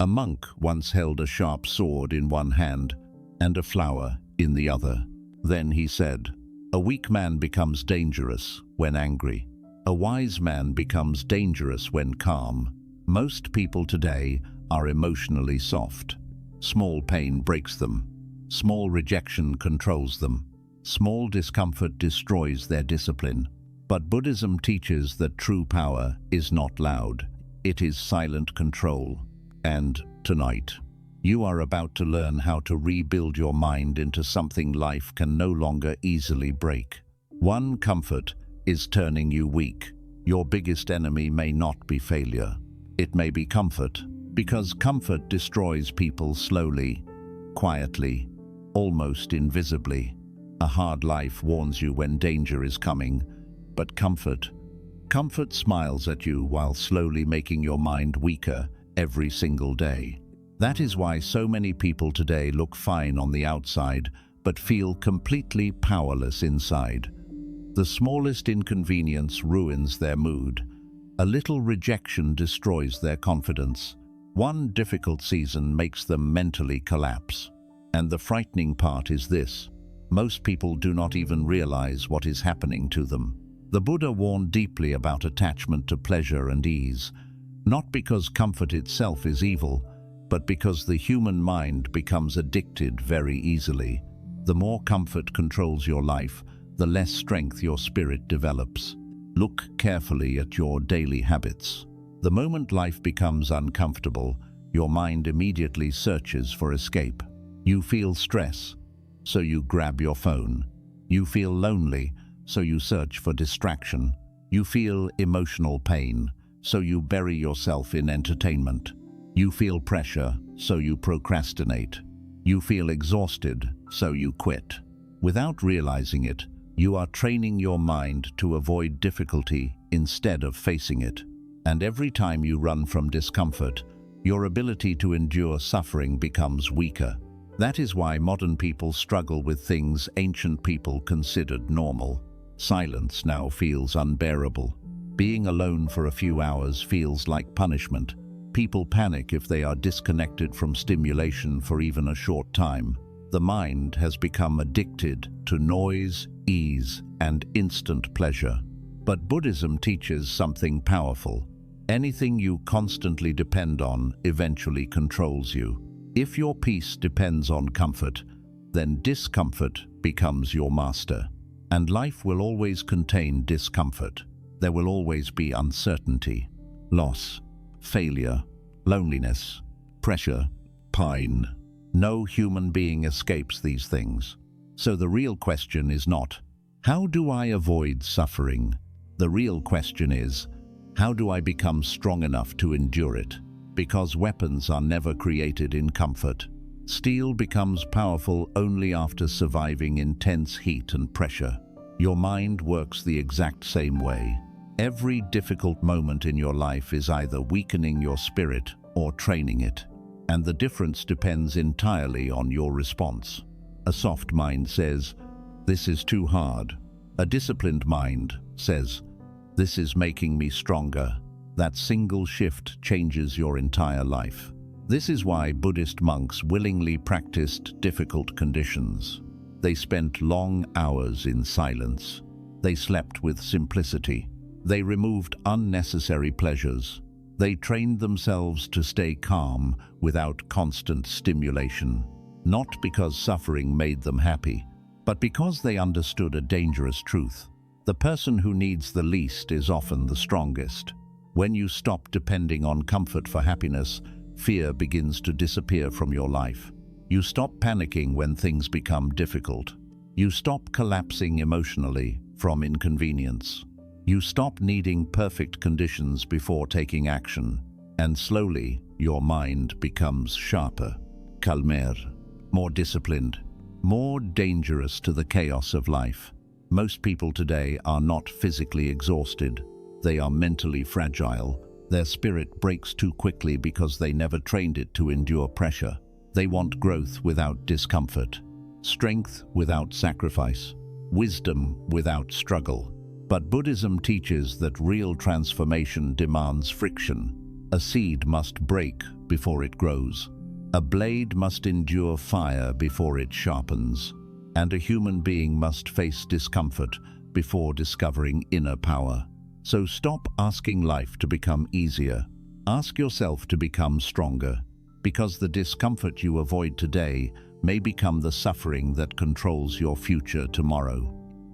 A monk once held a sharp sword in one hand and a flower in the other. Then he said, "A weak man becomes dangerous when angry. A wise man becomes dangerous when calm." Most people today are emotionally soft. Small pain breaks them. Small rejection controls them. Small discomfort destroys their discipline. But Buddhism teaches that true power is not loud. It is silent control. And tonight, you are about to learn how to rebuild your mind into something life can no longer easily break. One comfort is turning you weak. Your biggest enemy may not be failure. It may be comfort, because comfort destroys people slowly, quietly, almost invisibly. A hard life warns you when danger is coming, but comfort smiles at you while slowly making your mind weaker every single day. That is why so many people today look fine on the outside, but feel completely powerless inside. The smallest inconvenience ruins their mood. A little rejection destroys their confidence. One difficult season makes them mentally collapse. And the frightening part is this: most people do not even realize what is happening to them. The Buddha warned deeply about attachment to pleasure and ease, not because comfort itself is evil, but because the human mind becomes addicted very easily. The more comfort controls your life, the less strength your spirit develops. Look carefully at your daily habits. The moment life becomes uncomfortable, your mind immediately searches for escape. You feel stress, so you grab your phone. You feel lonely, so you search for distraction. You feel emotional pain, so you bury yourself in entertainment. You feel pressure, so you procrastinate. You feel exhausted, so you quit. Without realizing it, you are training your mind to avoid difficulty instead of facing it. And every time you run from discomfort, your ability to endure suffering becomes weaker. That is why modern people struggle with things ancient people considered normal. Silence now feels unbearable. Being alone for a few hours feels like punishment. People panic if they are disconnected from stimulation for even a short time. The mind has become addicted to noise, ease, and instant pleasure. But Buddhism teaches something powerful. Anything you constantly depend on eventually controls you. If your peace depends on comfort, then discomfort becomes your master. And life will always contain discomfort. There will always be uncertainty, loss, failure, loneliness, pressure, pain. No human being escapes these things. So the real question is not, how do I avoid suffering? The real question is, how do I become strong enough to endure it? Because weapons are never created in comfort. Steel becomes powerful only after surviving intense heat and pressure. Your mind works the exact same way. Every difficult moment in your life is either weakening your spirit or training it. And the difference depends entirely on your response. A soft mind says, "This is too hard." A disciplined mind says, "This is making me stronger." That single shift changes your entire life. This is why Buddhist monks willingly practiced difficult conditions. They spent long hours in silence. They slept with simplicity. They removed unnecessary pleasures. They trained themselves to stay calm without constant stimulation. Not because suffering made them happy, but because they understood a dangerous truth. The person who needs the least is often the strongest. When you stop depending on comfort for happiness, fear begins to disappear from your life. You stop panicking when things become difficult. You stop collapsing emotionally from inconvenience. You stop needing perfect conditions before taking action. And slowly, your mind becomes sharper, calmer, more disciplined, more dangerous to the chaos of life. Most people today are not physically exhausted. They are mentally fragile. Their spirit breaks too quickly because they never trained it to endure pressure. They want growth without discomfort, strength without sacrifice, wisdom without struggle. But Buddhism teaches that real transformation demands friction. A seed must break before it grows. A blade must endure fire before it sharpens, and a human being must face discomfort before discovering inner power. So stop asking life to become easier. Ask yourself to become stronger, because the discomfort you avoid today may become the suffering that controls your future tomorrow.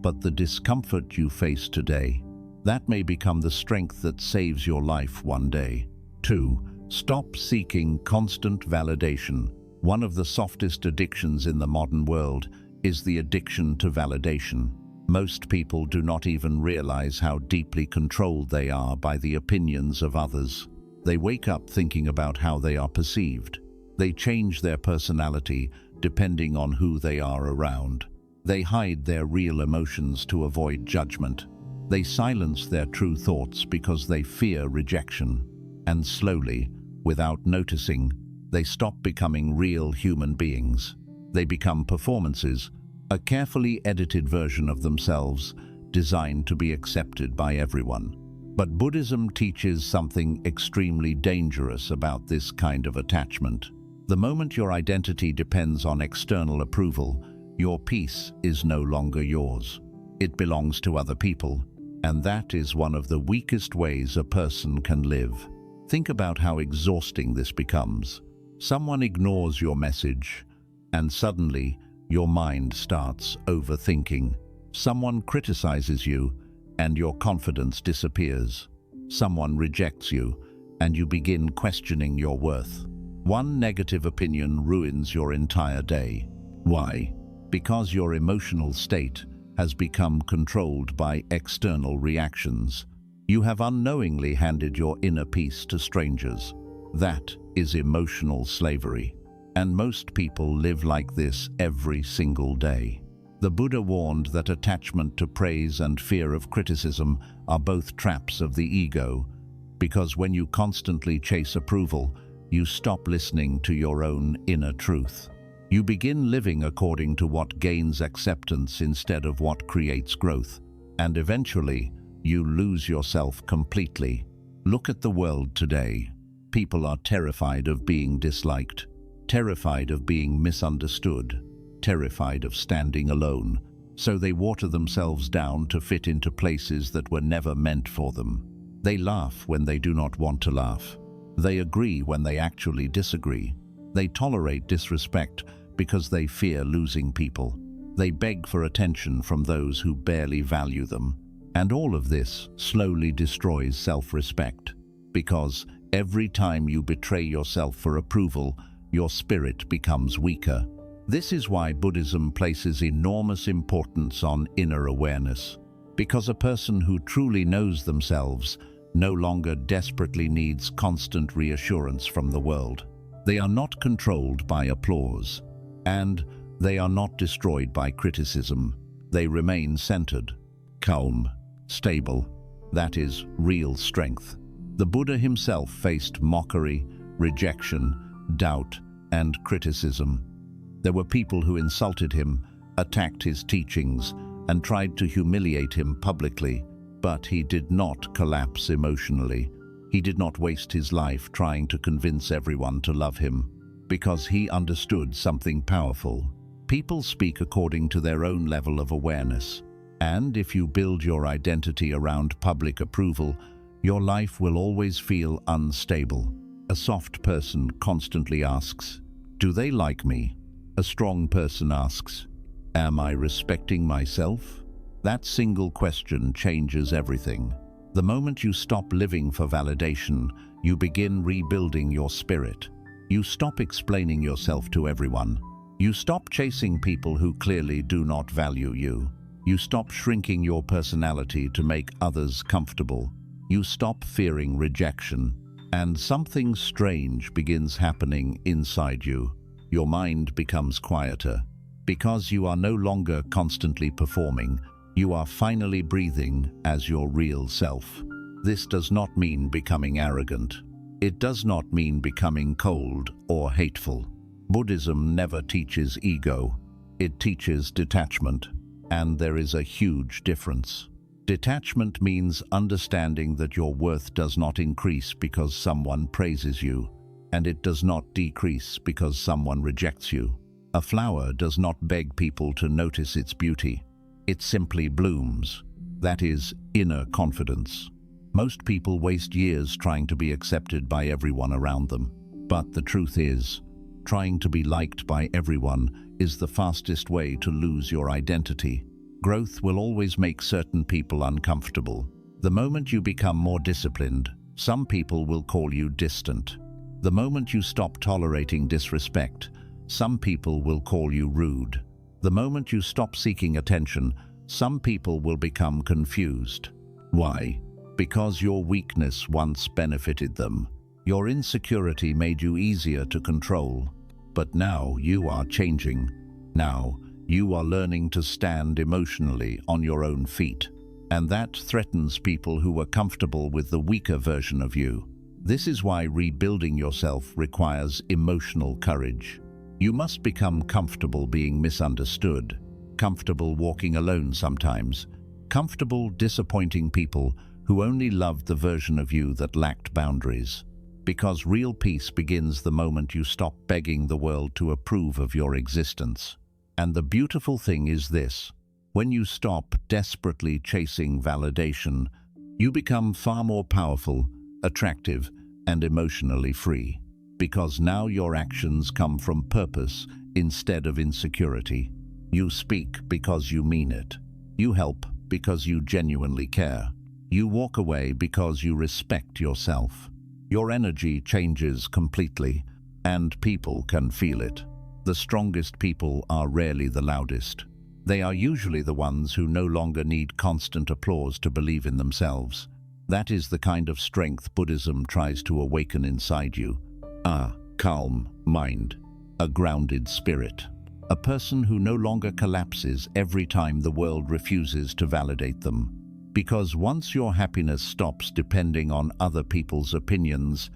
But the discomfort you face today, that may become the strength that saves your life one day. 2. Stop seeking constant validation. One of the softest addictions in the modern world is the addiction to validation. Most people do not even realize how deeply controlled they are by the opinions of others. They wake up thinking about how they are perceived. They change their personality depending on who they are around. They hide their real emotions to avoid judgment. They silence their true thoughts because they fear rejection. And slowly, without noticing, they stop becoming real human beings. They become performances, a carefully edited version of themselves designed to be accepted by everyone. But Buddhism teaches something extremely dangerous about this kind of attachment. The moment your identity depends on external approval, your peace is no longer yours. It belongs to other people, and that is one of the weakest ways a person can live. Think about how exhausting this becomes. Someone ignores your message, and suddenly your mind starts overthinking. Someone criticizes you, and your confidence disappears. Someone rejects you, and you begin questioning your worth. One negative opinion ruins your entire day. Why? Because your emotional state has become controlled by external reactions. You have unknowingly handed your inner peace to strangers. That is emotional slavery. And most people live like this every single day. The Buddha warned that attachment to praise and fear of criticism are both traps of the ego, because when you constantly chase approval, you stop listening to your own inner truth. You begin living according to what gains acceptance instead of what creates growth, and eventually, you lose yourself completely. Look at the world today. People are terrified of being disliked, terrified of being misunderstood, terrified of standing alone, so they water themselves down to fit into places that were never meant for them. They laugh when they do not want to laugh. They agree when they actually disagree. They tolerate disrespect because they fear losing people. They beg for attention from those who barely value them. And all of this slowly destroys self-respect, because every time you betray yourself for approval, your spirit becomes weaker. This is why Buddhism places enormous importance on inner awareness, because a person who truly knows themselves no longer desperately needs constant reassurance from the world. They are not controlled by applause, and they are not destroyed by criticism. They remain centered, calm, stable. That is real strength. The Buddha himself faced mockery, rejection, doubt, and criticism. There were people who insulted him, attacked his teachings, and tried to humiliate him publicly, but he did not collapse emotionally. He did not waste his life trying to convince everyone to love him, because he understood something powerful. People speak according to their own level of awareness, and if you build your identity around public approval, your life will always feel unstable. A soft person constantly asks, "Do they like me?" A strong person asks, "Am I respecting myself?" That single question changes everything. The moment you stop living for validation, you begin rebuilding your spirit. You stop explaining yourself to everyone. You stop chasing people who clearly do not value you. You stop shrinking your personality to make others comfortable. You stop fearing rejection. And something strange begins happening inside you. Your mind becomes quieter. Because you are no longer constantly performing, you are finally breathing as your real self. This does not mean becoming arrogant. It does not mean becoming cold or hateful. Buddhism never teaches ego. It teaches detachment. And there is a huge difference. Detachment means understanding that your worth does not increase because someone praises you. and it does not decrease because someone rejects you. A flower does not beg people to notice its beauty. It simply blooms. That is inner confidence. Most people waste years trying to be accepted by everyone around them. But the truth is, trying to be liked by everyone is the fastest way to lose your identity. Growth will always make certain people uncomfortable. The moment you become more disciplined, some people will call you distant. The moment you stop tolerating disrespect, some people will call you rude. The moment you stop seeking attention, some people will become confused. Why? Because your weakness once benefited them. Your insecurity made you easier to control. But now you are changing. Now you are learning to stand emotionally on your own feet. And that threatens people who were comfortable with the weaker version of you. This is why rebuilding yourself requires emotional courage. You must become comfortable being misunderstood, comfortable walking alone sometimes, comfortable disappointing people who only loved the version of you that lacked boundaries. Because real peace begins the moment you stop begging the world to approve of your existence. And the beautiful thing is this: when you stop desperately chasing validation, you become far more powerful, attractive, and emotionally free. Because now your actions come from purpose instead of insecurity. You speak because you mean it. You help because you genuinely care. You walk away because you respect yourself. Your energy changes completely, and people can feel it. The strongest people are rarely the loudest. They are usually the ones who no longer need constant applause to believe in themselves. That is the kind of strength Buddhism tries to awaken inside you. A calm mind, a grounded spirit, a person who no longer collapses every time the world refuses to validate them. Because once your happiness stops depending on other people's opinions,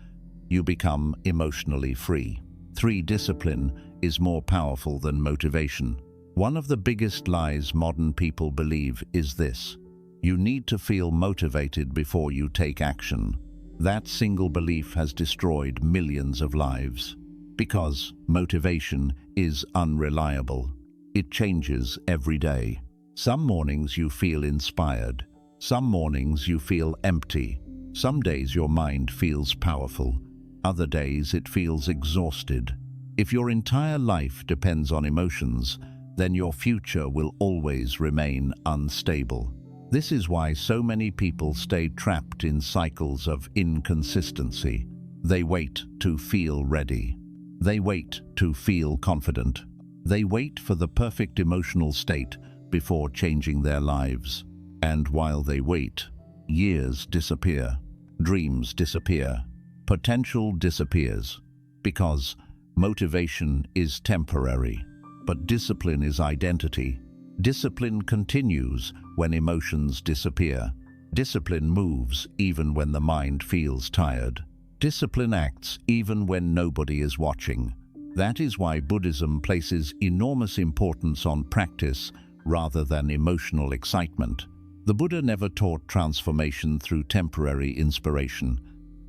you become emotionally free. 3. Discipline is more powerful than motivation. One of the biggest lies modern people believe is this: you need to feel motivated before you take action. That single belief has destroyed millions of lives. Because motivation is unreliable. It changes every day. Some mornings you feel inspired. Some mornings you feel empty. Some days your mind feels powerful. Other days it feels exhausted. If your entire life depends on emotions, then your future will always remain unstable. This is why so many people stay trapped in cycles of inconsistency. They wait to feel ready. They wait to feel confident. They wait for the perfect emotional state before changing their lives. And while they wait, years disappear, dreams disappear, potential disappears. Because motivation is temporary, but discipline is identity. Discipline continues when emotions disappear. Discipline moves even when the mind feels tired. Discipline acts even when nobody is watching. That is why Buddhism places enormous importance on practice rather than emotional excitement. The Buddha never taught transformation through temporary inspiration.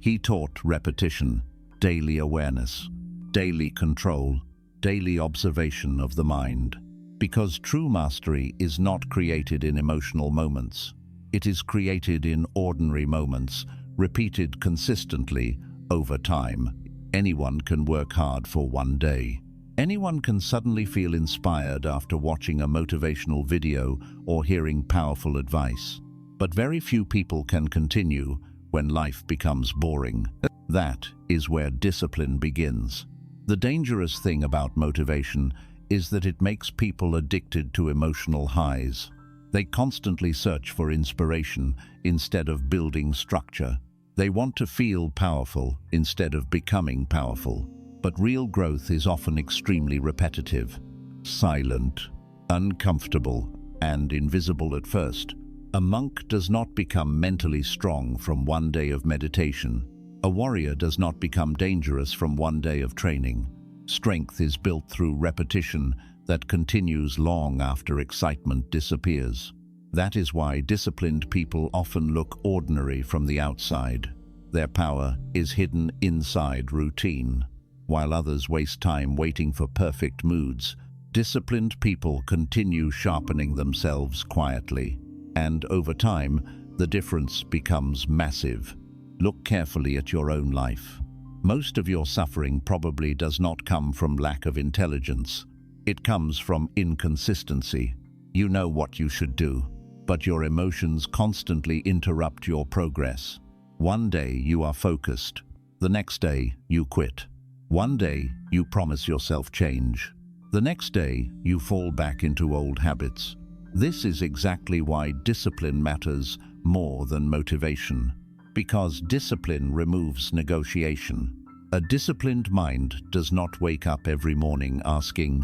He taught repetition, daily awareness, daily control, daily observation of the mind. Because true mastery is not created in emotional moments. It is created in ordinary moments, repeated consistently over time. Anyone can work hard for one day. Anyone can suddenly feel inspired after watching a motivational video or hearing powerful advice. But very few people can continue when life becomes boring. That is where discipline begins. The dangerous thing about motivation is that it makes people addicted to emotional highs. They constantly search for inspiration instead of building structure. They want to feel powerful instead of becoming powerful. But real growth is often extremely repetitive, silent, uncomfortable, and invisible at first. A monk does not become mentally strong from one day of meditation. A warrior does not become dangerous from one day of training. Strength is built through repetition that continues long after excitement disappears. That is why disciplined people often look ordinary from the outside. Their power is hidden inside routine. While others waste time waiting for perfect moods, disciplined people continue sharpening themselves quietly. And over time, the difference becomes massive. Look carefully at your own life. Most of your suffering probably does not come from lack of intelligence. It comes from inconsistency. You know what you should do, but your emotions constantly interrupt your progress. One day you are focused. The next day you quit. One day you promise yourself change. The next day you fall back into old habits. This is exactly why discipline matters more than motivation. Because discipline removes negotiation. A disciplined mind does not wake up every morning asking,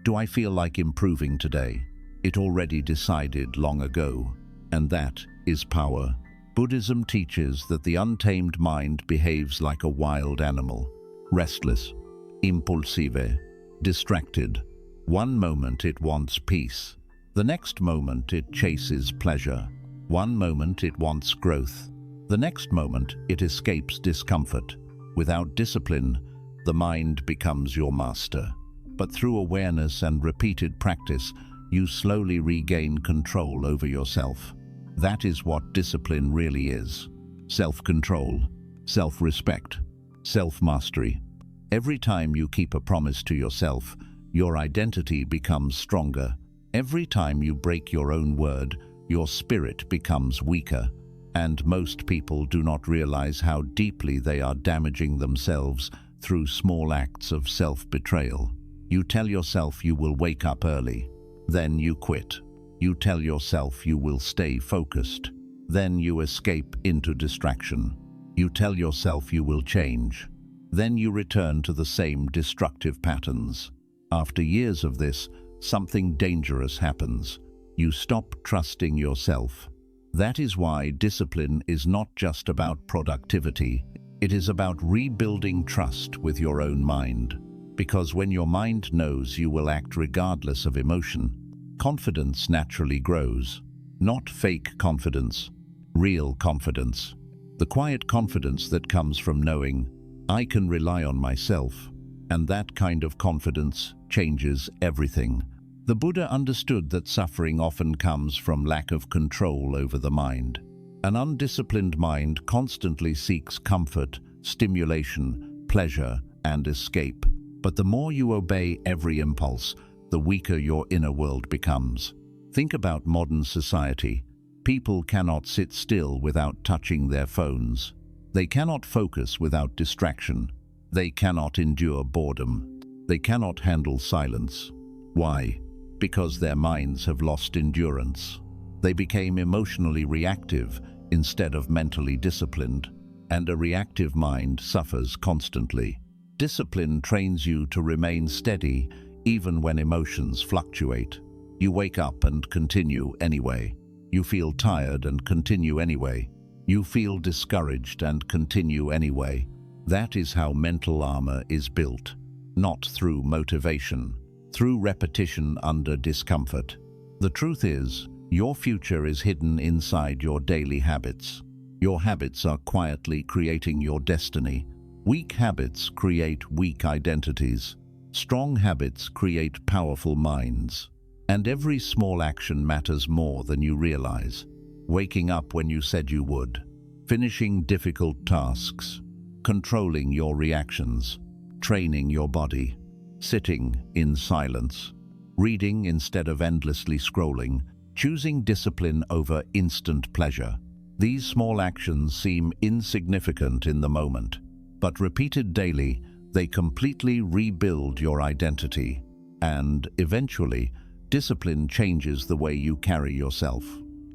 "Do I feel like improving today?" It already decided long ago, and that is power. Buddhism teaches that the untamed mind behaves like a wild animal, restless, impulsive, distracted. One moment it wants peace. The next moment it chases pleasure. One moment it wants growth. The next moment it escapes discomfort. Without discipline, the mind becomes your master. But through awareness and repeated practice, you slowly regain control over yourself. That is what discipline really is. Self-control, self-respect, self-mastery. Every time you keep a promise to yourself, your identity becomes stronger. Every time you break your own word, your spirit becomes weaker. And most people do not realize how deeply they are damaging themselves through small acts of self-betrayal. You tell yourself you will wake up early. Then you quit. You tell yourself you will stay focused. Then you escape into distraction. You tell yourself you will change. Then you return to the same destructive patterns. After years of this, something dangerous happens. You stop trusting yourself. That is why discipline is not just about productivity. It is about rebuilding trust with your own mind. Because when your mind knows you will act regardless of emotion, confidence naturally grows. Not fake confidence, real confidence. The quiet confidence that comes from knowing, I can rely on myself. And that kind of confidence changes everything. The Buddha understood that suffering often comes from lack of control over the mind. An undisciplined mind constantly seeks comfort, stimulation, pleasure, and escape. But the more you obey every impulse, the weaker your inner world becomes. Think about modern society. People cannot sit still without touching their phones. They cannot focus without distraction. They cannot endure boredom. They cannot handle silence. Why? Because their minds have lost endurance. They became emotionally reactive instead of mentally disciplined, and a reactive mind suffers constantly. Discipline trains you to remain steady even when emotions fluctuate. You wake up and continue anyway. You feel tired and continue anyway. You feel discouraged and continue anyway. That is how mental armor is built, not through motivation, through repetition under discomfort. The truth is, your future is hidden inside your daily habits. Your habits are quietly creating your destiny. Weak habits create weak identities. Strong habits create powerful minds. And every small action matters more than you realize. Waking up when you said you would. Finishing difficult tasks. Controlling your reactions. Training your body. Sitting in silence. Reading instead of endlessly scrolling. Choosing discipline over instant pleasure. These small actions seem insignificant in the moment, but repeated daily, they completely rebuild your identity. And eventually, discipline changes the way you carry yourself.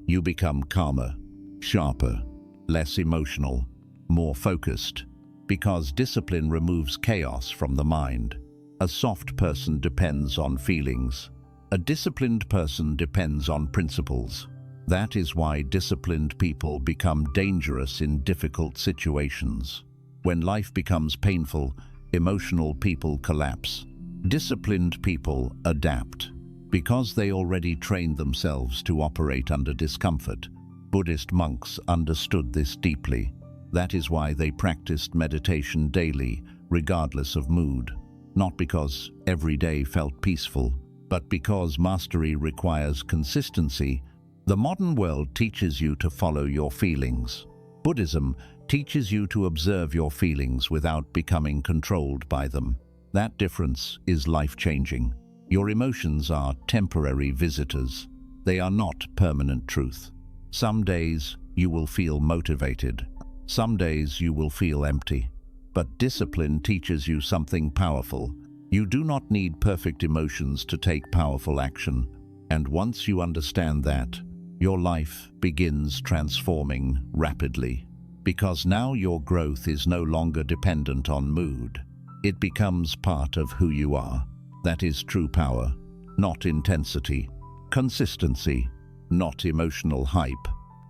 You become calmer, sharper, less emotional, more focused, because discipline removes chaos from the mind. A soft person depends on feelings. A disciplined person depends on principles. That is why disciplined people become dangerous in difficult situations. When life becomes painful, emotional people collapse. Disciplined people adapt. Because they already trained themselves to operate under discomfort. Buddhist monks understood this deeply. That is why they practiced meditation daily, regardless of mood. Not because every day felt peaceful, but because mastery requires consistency. The modern world teaches you to follow your feelings. Buddhism teaches you to observe your feelings without becoming controlled by them. That difference is life-changing. Your emotions are temporary visitors. They are not permanent truth. Some days you will feel motivated. Some days you will feel empty. But discipline teaches you something powerful. You do not need perfect emotions to take powerful action. And once you understand that, your life begins transforming rapidly. Because now your growth is no longer dependent on mood. It becomes part of who you are. That is true power, not intensity. Consistency, not emotional hype.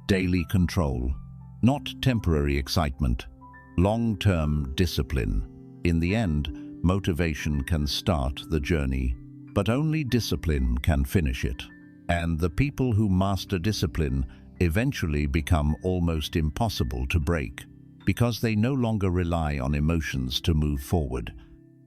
Daily control, not temporary excitement. Long-term discipline. In the end, motivation can start the journey, but only discipline can finish it. And the people who master discipline eventually become almost impossible to break, because they no longer rely on emotions to move forward.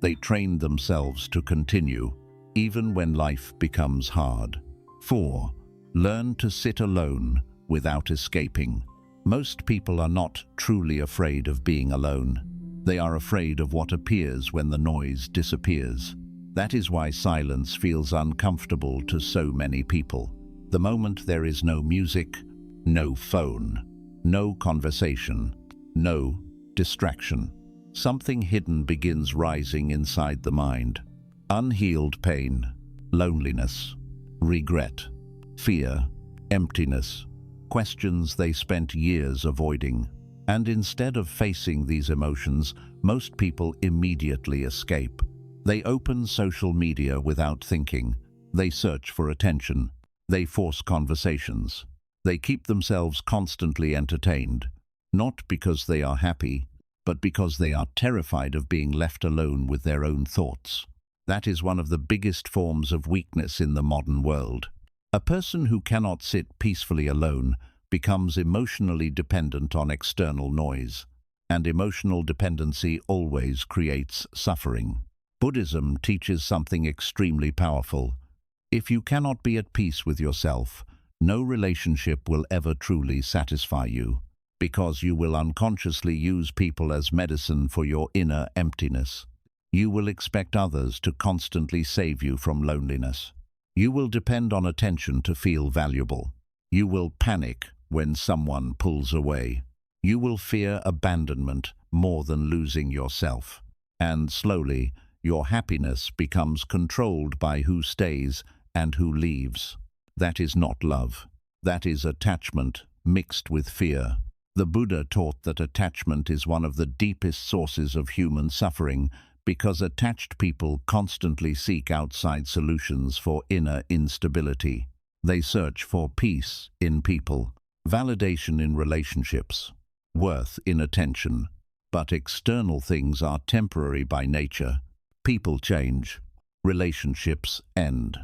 They train themselves to continue, even when life becomes hard. 4. Learn to sit alone without escaping. Most people are not truly afraid of being alone. They are afraid of what appears when the noise disappears. That is why silence feels uncomfortable to so many people. The moment there is no music, no phone, no conversation, no distraction, something hidden begins rising inside the mind. Unhealed pain, loneliness, regret, fear, emptiness, questions they spent years avoiding. And instead of facing these emotions, most people immediately escape. They open social media without thinking. They search for attention. They force conversations. They keep themselves constantly entertained, not because they are happy, but because they are terrified of being left alone with their own thoughts. That is one of the biggest forms of weakness in the modern world. A person who cannot sit peacefully alone becomes emotionally dependent on external noise, and emotional dependency always creates suffering. Buddhism teaches something extremely powerful. If you cannot be at peace with yourself, no relationship will ever truly satisfy you, because you will unconsciously use people as medicine for your inner emptiness. You will expect others to constantly save you from loneliness. You will depend on attention to feel valuable. You will panic when someone pulls away. You will fear abandonment more than losing yourself. And slowly, your happiness becomes controlled by who stays and who leaves. That is not love. That is attachment mixed with fear. The Buddha taught that attachment is one of the deepest sources of human suffering, because attached people constantly seek outside solutions for inner instability. They search for peace in people, validation in relationships, worth in attention. But external things are temporary by nature. People change. Relationships end.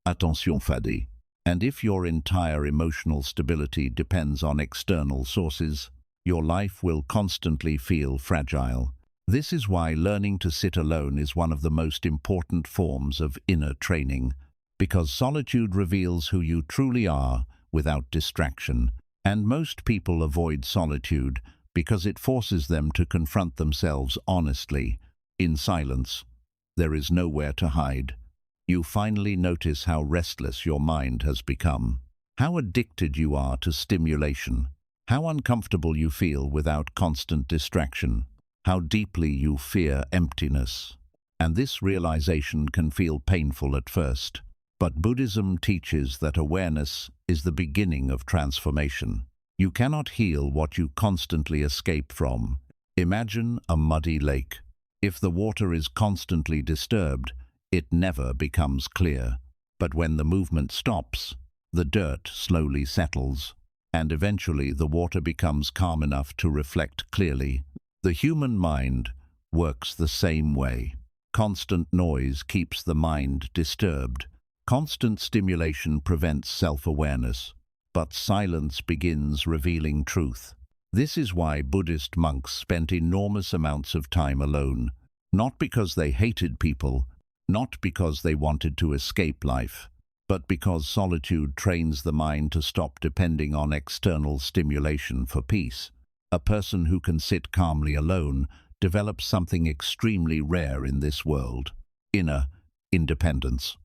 Attention fade. And if your entire emotional stability depends on external sources, your life will constantly feel fragile. This is why learning to sit alone is one of the most important forms of inner training, because solitude reveals who you truly are without distraction. And most people avoid solitude because it forces them to confront themselves honestly. In silence, there is nowhere to hide. You finally notice how restless your mind has become, how addicted you are to stimulation, how uncomfortable you feel without constant distraction, how deeply you fear emptiness. And this realization can feel painful at first. But Buddhism teaches that awareness is the beginning of transformation. You cannot heal what you constantly escape from. Imagine a muddy lake. If the water is constantly disturbed, it never becomes clear. But when the movement stops, the dirt slowly settles, and eventually the water becomes calm enough to reflect clearly. The human mind works the same way. Constant noise keeps the mind disturbed. Constant stimulation prevents self-awareness, but silence begins revealing truth. This is why Buddhist monks spent enormous amounts of time alone, not because they hated people, not because they wanted to escape life, but because solitude trains the mind to stop depending on external stimulation for peace. A person who can sit calmly alone develops something extremely rare in this world: inner independence.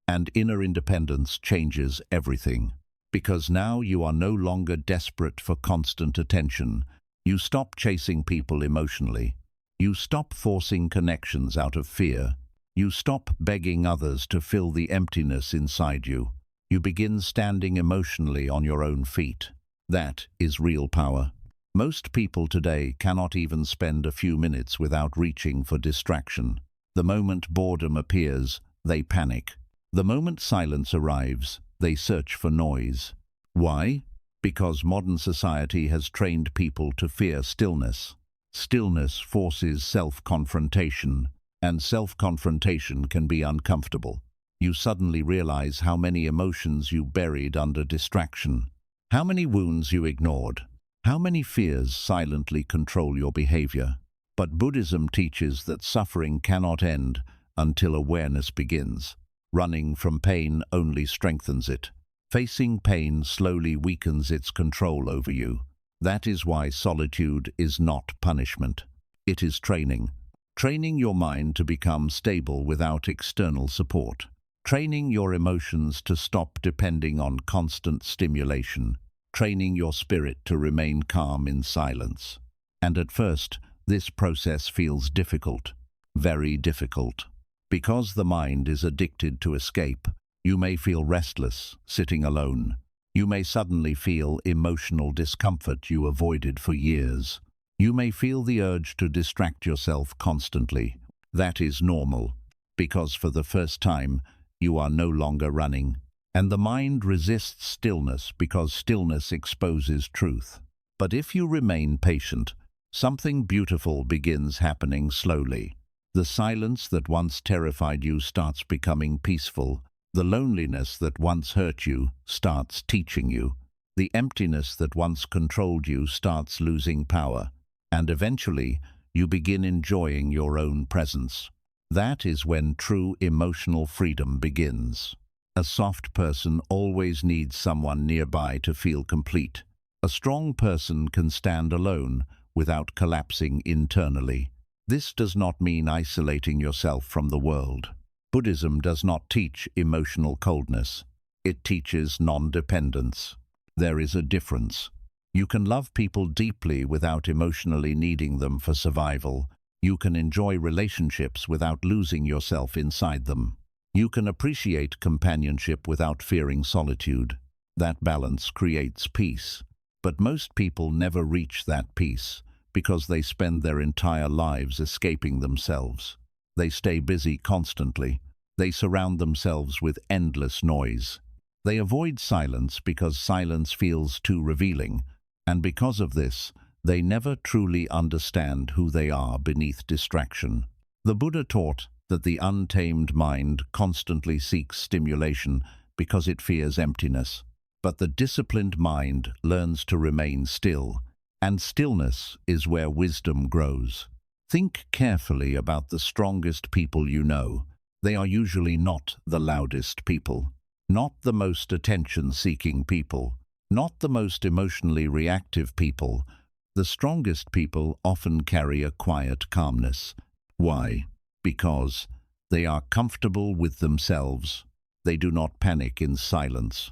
And inner independence changes everything. Because now you are no longer desperate for constant attention. You stop chasing people emotionally. You stop forcing connections out of fear. You stop begging others to fill the emptiness inside you. You begin standing emotionally on your own feet. That is real power. Most people today cannot even spend a few minutes without reaching for distraction. The moment boredom appears, they panic. The moment silence arrives, they search for noise. Why? Because modern society has trained people to fear stillness. Stillness forces self-confrontation, and self-confrontation can be uncomfortable. You suddenly realize how many emotions you buried under distraction, how many wounds you ignored, how many fears silently control your behavior. But Buddhism teaches that suffering cannot end until awareness begins. Running from pain only strengthens it. Facing pain slowly weakens its control over you. That is why solitude is not punishment. It is training. Training your mind to become stable without external support. Training your emotions to stop depending on constant stimulation. Training your spirit to remain calm in silence. And at first, this process feels difficult, very difficult. Because the mind is addicted to escape, you may feel restless, sitting alone. You may suddenly feel emotional discomfort you avoided for years. You may feel the urge to distract yourself constantly. That is normal, because for the first time, you are no longer running. And the mind resists stillness because stillness exposes truth. But if you remain patient, something beautiful begins happening slowly. The silence that once terrified you starts becoming peaceful. The loneliness that once hurt you starts teaching you. The emptiness that once controlled you starts losing power. And eventually, you begin enjoying your own presence. That is when true emotional freedom begins. A soft person always needs someone nearby to feel complete. A strong person can stand alone without collapsing internally. This does not mean isolating yourself from the world. Buddhism does not teach emotional coldness. It teaches non-dependence. There is a difference. You can love people deeply without emotionally needing them for survival. You can enjoy relationships without losing yourself inside them. You can appreciate companionship without fearing solitude. That balance creates peace. But most people never reach that peace, because they spend their entire lives escaping themselves. They stay busy constantly. They surround themselves with endless noise. They avoid silence because silence feels too revealing, and because of this, they never truly understand who they are beneath distraction. The Buddha taught that the untamed mind constantly seeks stimulation because it fears emptiness. But the disciplined mind learns to remain still, and stillness is where wisdom grows. Think carefully about the strongest people you know. They are usually not the loudest people, not the most attention-seeking people, not the most emotionally reactive people. The strongest people often carry a quiet calmness. Why? Because they are comfortable with themselves. They do not panic in silence.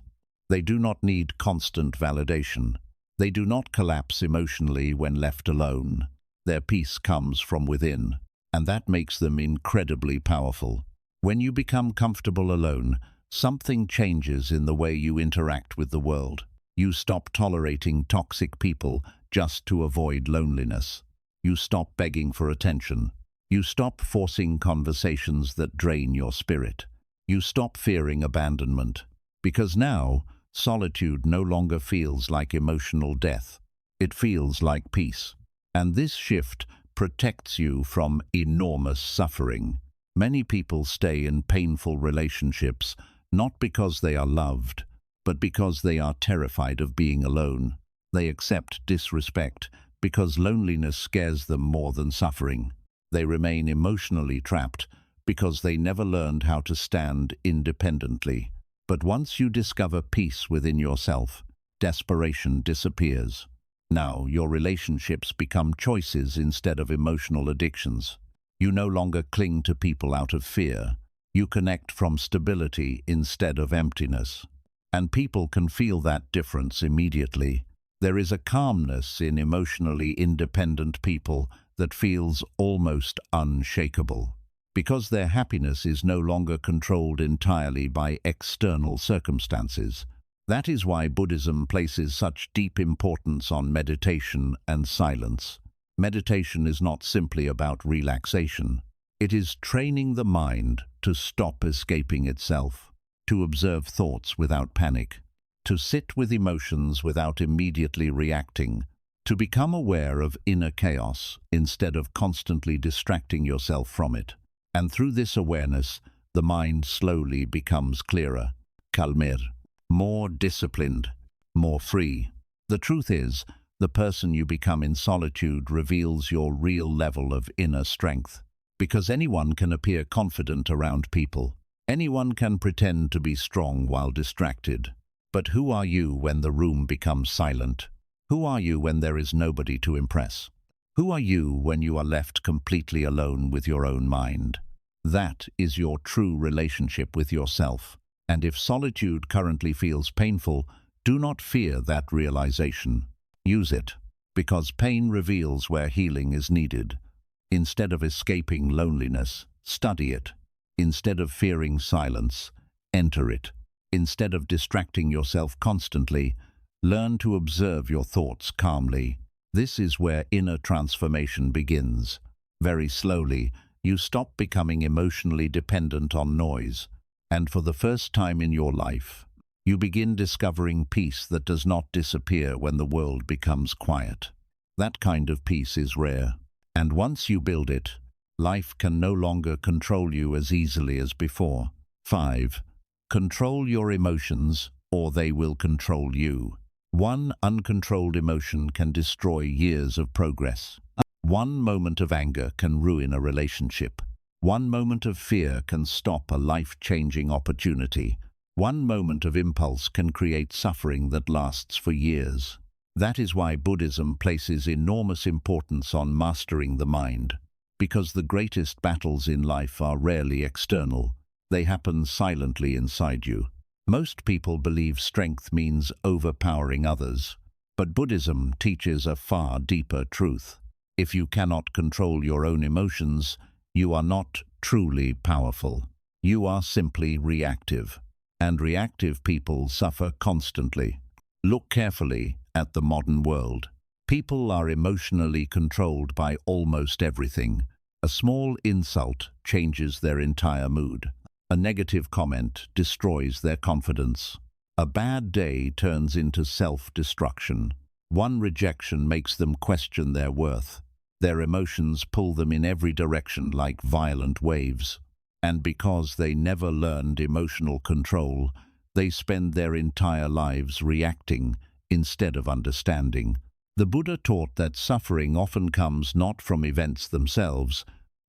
They do not need constant validation. They do not collapse emotionally when left alone. Their peace comes from within, and that makes them incredibly powerful. When you become comfortable alone, something changes in the way you interact with the world. You stop tolerating toxic people just to avoid loneliness. You stop begging for attention. You stop forcing conversations that drain your spirit. You stop fearing abandonment. Because now, solitude no longer feels like emotional death. It feels like peace. And this shift protects you from enormous suffering. Many people stay in painful relationships not because they are loved, but because they are terrified of being alone. They accept disrespect because loneliness scares them more than suffering. They remain emotionally trapped because they never learned how to stand independently. But once you discover peace within yourself, desperation disappears. Now your relationships become choices instead of emotional addictions. You no longer cling to people out of fear. You connect from stability instead of emptiness. And people can feel that difference immediately. There is a calmness in emotionally independent people that feels almost unshakable, because their happiness is no longer controlled entirely by external circumstances. That is why Buddhism places such deep importance on meditation and silence. Meditation is not simply about relaxation. It is training the mind to stop escaping itself, to observe thoughts without panic, to sit with emotions without immediately reacting, to become aware of inner chaos instead of constantly distracting yourself from it. And through this awareness, the mind slowly becomes clearer, calmer, more disciplined, more free. The truth is, the person you become in solitude reveals your real level of inner strength. Because anyone can appear confident around people. Anyone can pretend to be strong while distracted. But who are you when the room becomes silent? Who are you when there is nobody to impress? Who are you when you are left completely alone with your own mind? That is your true relationship with yourself. And if solitude currently feels painful, do not fear that realization. Use it, because pain reveals where healing is needed. Instead of escaping loneliness, study it. Instead of fearing silence, enter it. Instead of distracting yourself constantly, learn to observe your thoughts calmly. This is where inner transformation begins. Very slowly, you stop becoming emotionally dependent on noise, and for the first time in your life, you begin discovering peace that does not disappear when the world becomes quiet. That kind of peace is rare, and once you build it, life can no longer control you as easily as before. 5. Control your emotions, or they will control you. One uncontrolled emotion can destroy years of progress. One moment of anger can ruin a relationship. One moment of fear can stop a life-changing opportunity. One moment of impulse can create suffering that lasts for years. That is why Buddhism places enormous importance on mastering the mind. Because the greatest battles in life are rarely external. They happen silently inside you. Most people believe strength means overpowering others. But Buddhism teaches a far deeper truth. If you cannot control your own emotions, you are not truly powerful. You are simply reactive. And reactive people suffer constantly. Look carefully at the modern world. People are emotionally controlled by almost everything. A small insult changes their entire mood. A negative comment destroys their confidence. A bad day turns into self-destruction. One rejection makes them question their worth. Their emotions pull them in every direction like violent waves. And because they never learned emotional control, they spend their entire lives reacting instead of understanding. The Buddha taught that suffering often comes not from events themselves,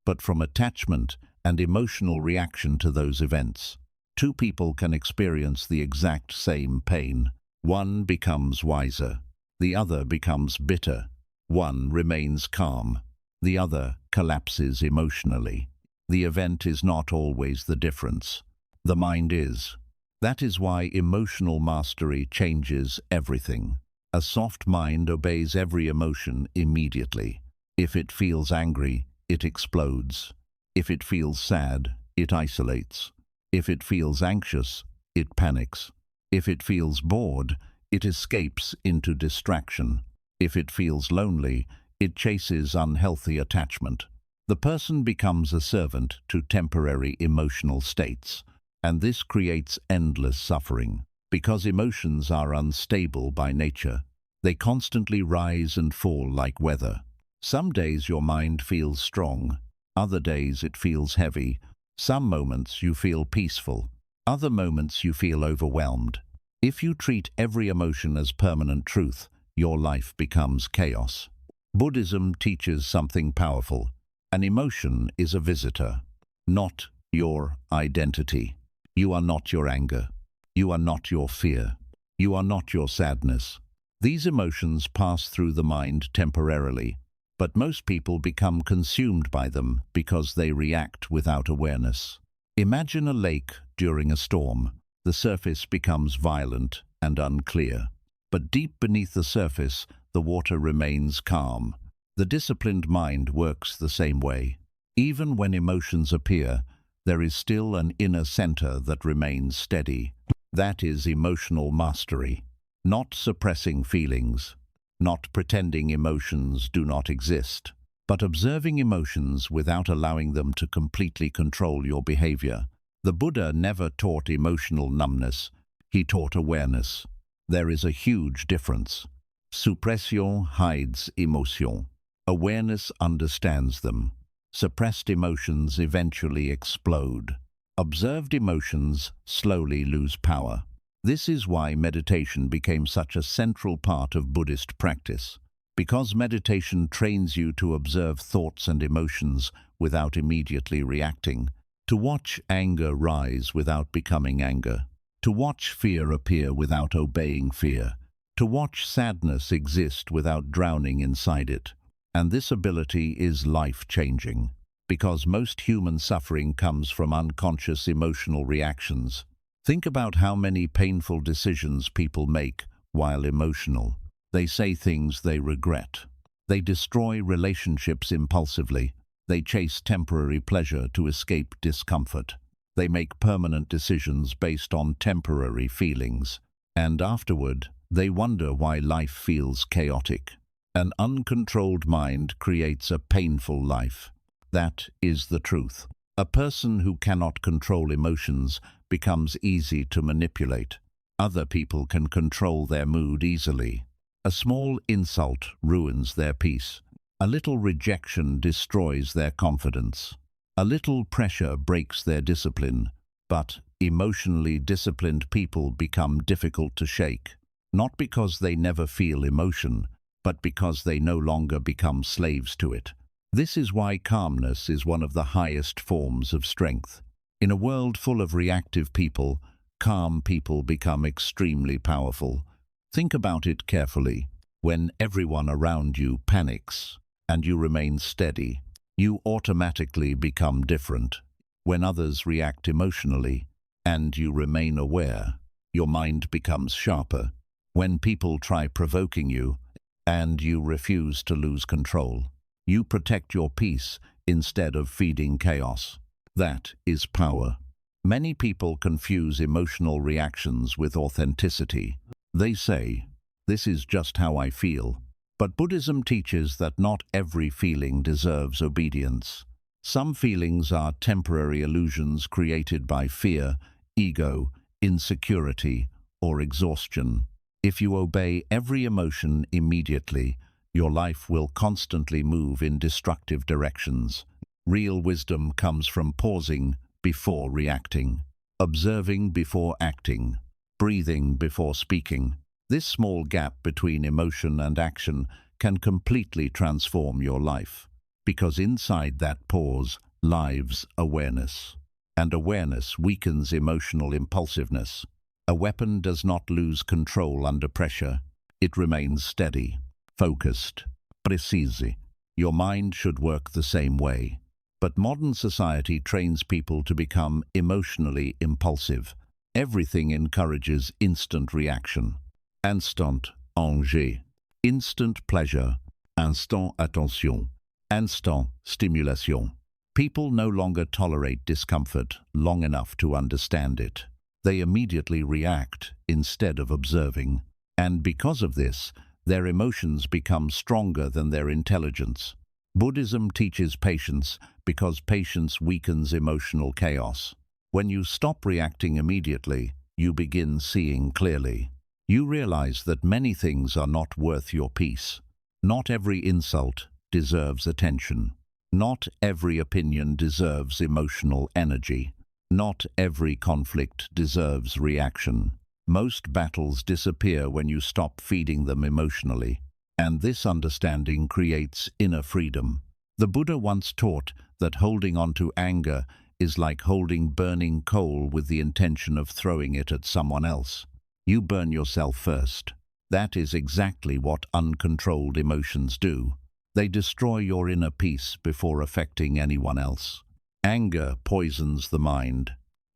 but from attachment and emotional reaction to those events. Two people can experience the exact same pain. One becomes wiser. The other becomes bitter. One remains calm. The other collapses emotionally. The event is not always the difference. The mind is. That is why emotional mastery changes everything. A soft mind obeys every emotion immediately. If it feels angry, it explodes. If it feels sad, it isolates. If it feels anxious, it panics. If it feels bored, it escapes into distraction. If it feels lonely, it chases unhealthy attachment. The person becomes a servant to temporary emotional states, and this creates endless suffering. Because emotions are unstable by nature, they constantly rise and fall like weather. Some days your mind feels strong, other days it feels heavy. Some moments you feel peaceful, other moments you feel overwhelmed. If you treat every emotion as permanent truth, your life becomes chaos. Buddhism teaches something powerful. An emotion is a visitor, not your identity. You are not your anger. You are not your fear. You are not your sadness. These emotions pass through the mind temporarily, but most people become consumed by them because they react without awareness. Imagine a lake during a storm. The surface becomes violent and unclear, but deep beneath the surface, the water remains calm. The disciplined mind works the same way. Even when emotions appear, there is still an inner center that remains steady. That is emotional mastery. Not suppressing feelings, not pretending emotions do not exist, but observing emotions without allowing them to completely control your behavior. The Buddha never taught emotional numbness, he taught awareness. There is a huge difference. Suppression hides emotion. Awareness understands them. Suppressed emotions eventually explode. Observed emotions slowly lose power. This is why meditation became such a central part of Buddhist practice. Because meditation trains you to observe thoughts and emotions without immediately reacting, to watch anger rise without becoming anger, to watch fear appear without obeying fear, to watch sadness exist without drowning inside it. And this ability is life-changing, because most human suffering comes from unconscious emotional reactions. Think about how many painful decisions people make while emotional. They say things they regret. They destroy relationships impulsively. They chase temporary pleasure to escape discomfort. They make permanent decisions based on temporary feelings. And afterward, they wonder why life feels chaotic. An uncontrolled mind creates a painful life. That is the truth. A person who cannot control emotions becomes easy to manipulate. Other people can control their mood easily. A small insult ruins their peace. A little rejection destroys their confidence. A little pressure breaks their discipline. But emotionally disciplined people become difficult to shake, not because they never feel emotion, but because they no longer become slaves to it. This is why calmness is one of the highest forms of strength. In a world full of reactive people, calm people become extremely powerful. Think about it carefully. When everyone around you panics and you remain steady, you automatically become different. When others react emotionally and you remain aware, your mind becomes sharper. When people try provoking you and you refuse to lose control, you protect your peace instead of feeding chaos. That is power. Many people confuse emotional reactions with authenticity. They say, "This is just how I feel." But Buddhism teaches that not every feeling deserves obedience. Some feelings are temporary illusions created by fear, ego, insecurity, or exhaustion. If you obey every emotion immediately, your life will constantly move in destructive directions. Real wisdom comes from pausing before reacting, observing before acting, breathing before speaking. This small gap between emotion and action can completely transform your life, because inside that pause lives awareness. And awareness weakens emotional impulsiveness. A weapon does not lose control under pressure. It remains steady, focused, precise. Your mind should work the same way. But modern society trains people to become emotionally impulsive. Everything encourages instant reaction. Instant enjeu, instant pleasure, instant attention, instant stimulation. People no longer tolerate discomfort long enough to understand it. They immediately react instead of observing. And because of this, their emotions become stronger than their intelligence. Buddhism teaches patience because patience weakens emotional chaos. When you stop reacting immediately, you begin seeing clearly. You realize that many things are not worth your peace. Not every insult deserves attention. Not every opinion deserves emotional energy. Not every conflict deserves reaction. Most battles disappear when you stop feeding them emotionally, and this understanding creates inner freedom. The Buddha once taught that holding on to anger is like holding burning coal with the intention of throwing it at someone else. You burn yourself first. That is exactly what uncontrolled emotions do. They destroy your inner peace before affecting anyone else. Anger poisons the mind.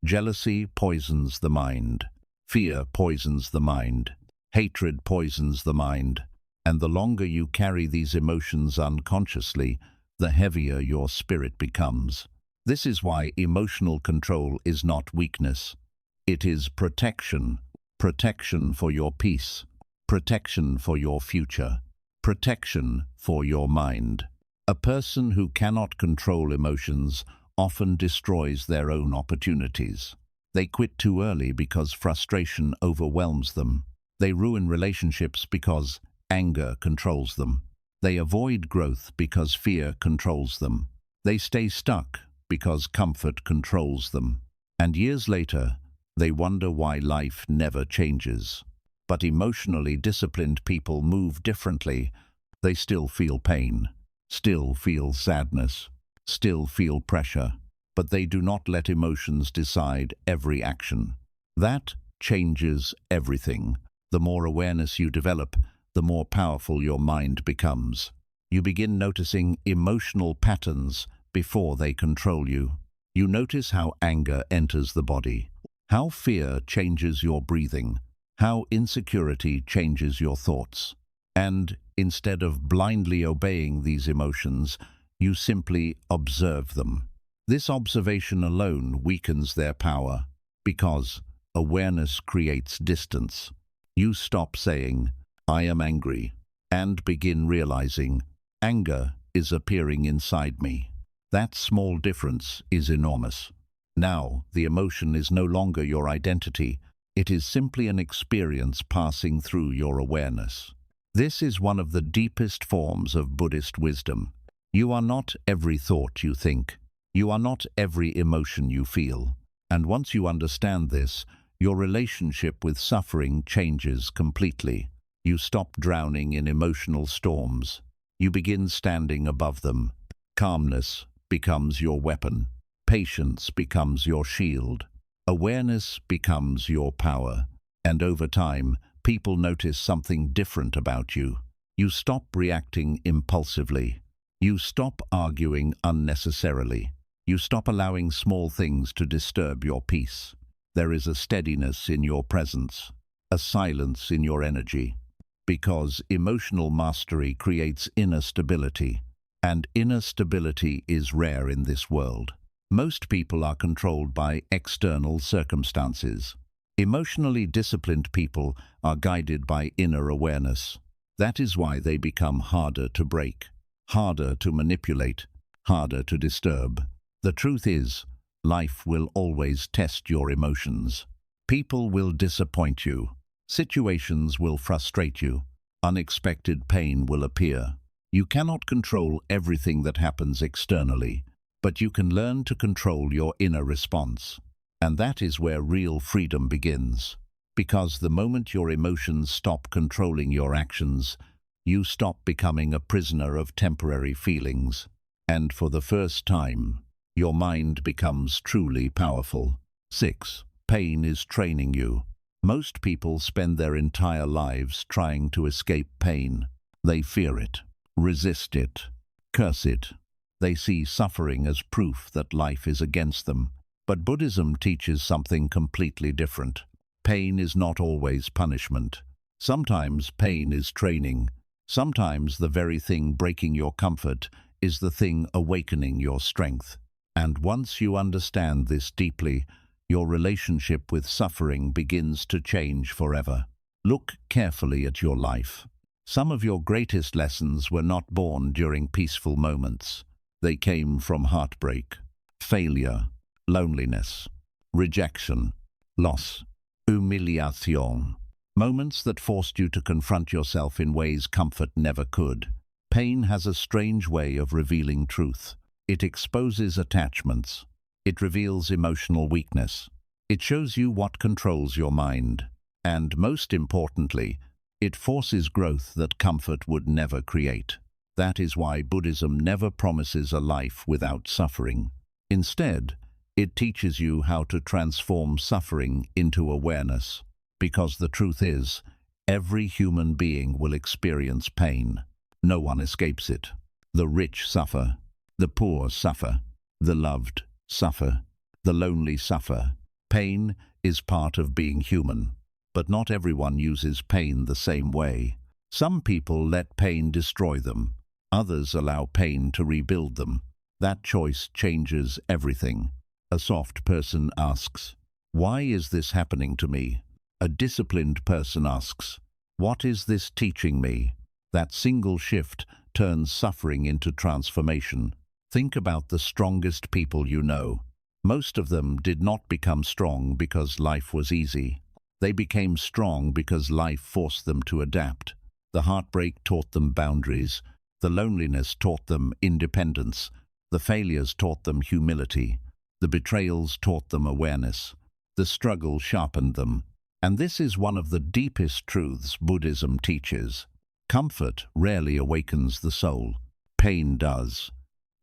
Jealousy poisons the mind. Fear poisons the mind. Hatred poisons the mind. And the longer you carry these emotions unconsciously, the heavier your spirit becomes. This is why emotional control is not weakness. It is protection. Protection for your peace. Protection for your future. Protection for your mind. A person who cannot control emotions often destroys their own opportunities. They quit too early because frustration overwhelms them. They ruin relationships because anger controls them. They avoid growth because fear controls them. They stay stuck because comfort controls them. And years later, they wonder why life never changes. But emotionally disciplined people move differently. They still feel pain, still feel sadness, still feel pressure, but they do not let emotions decide every action. That changes everything. The more awareness you develop, the more powerful your mind becomes. You begin noticing emotional patterns before they control you. You notice how anger enters the body, how fear changes your breathing, how insecurity changes your thoughts. And instead of blindly obeying these emotions, you simply observe them. This observation alone weakens their power, because awareness creates distance. You stop saying, "I am angry," and begin realizing, anger is appearing inside me. That small difference is enormous. Now, the emotion is no longer your identity. It is simply an experience passing through your awareness. This is one of the deepest forms of Buddhist wisdom. You are not every thought you think. You are not every emotion you feel. And once you understand this, your relationship with suffering changes completely. You stop drowning in emotional storms. You begin standing above them. Calmness becomes your weapon. Patience becomes your shield. Awareness becomes your power. And over time, people notice something different about you. You stop reacting impulsively. You stop arguing unnecessarily. You stop allowing small things to disturb your peace. There is a steadiness in your presence, a silence in your energy. Because emotional mastery creates inner stability. And inner stability is rare in this world. Most people are controlled by external circumstances. Emotionally disciplined people are guided by inner awareness. That is why they become harder to break, harder to manipulate, harder to disturb. The truth is, life will always test your emotions. People will disappoint you. Situations will frustrate you. Unexpected pain will appear. You cannot control everything that happens externally, but you can learn to control your inner response. And that is where real freedom begins. Because the moment your emotions stop controlling your actions, you stop becoming a prisoner of temporary feelings. And for the first time, your mind becomes truly powerful. 6. Pain is training you. Most people spend their entire lives trying to escape pain. They fear it, resist it, curse it. They see suffering as proof that life is against them. But Buddhism teaches something completely different. Pain is not always punishment. Sometimes pain is training. Sometimes the very thing breaking your comfort is the thing awakening your strength. And once you understand this deeply, your relationship with suffering begins to change forever. Look carefully at your life. Some of your greatest lessons were not born during peaceful moments. They came from heartbreak, failure, loneliness, rejection, loss, humiliation. Moments that forced you to confront yourself in ways comfort never could. Pain has a strange way of revealing truth. It exposes attachments. It reveals emotional weakness. It shows you what controls your mind. And most importantly, it forces growth that comfort would never create. That is why Buddhism never promises a life without suffering. Instead, it teaches you how to transform suffering into awareness. Because the truth is, every human being will experience pain. No one escapes it. The rich suffer, the poor suffer, the loved suffer, the lonely suffer. Pain is part of being human. But not everyone uses pain the same way. Some people let pain destroy them. Others allow pain to rebuild them. That choice changes everything. A soft person asks, "Why is this happening to me?" A disciplined person asks, "What is this teaching me?" That single shift turns suffering into transformation. Think about the strongest people you know. Most of them did not become strong because life was easy. They became strong because life forced them to adapt. The heartbreak taught them boundaries. The loneliness taught them independence. The failures taught them humility. The betrayals taught them awareness. The struggle sharpened them. And this is one of the deepest truths Buddhism teaches. Comfort rarely awakens the soul. Pain does.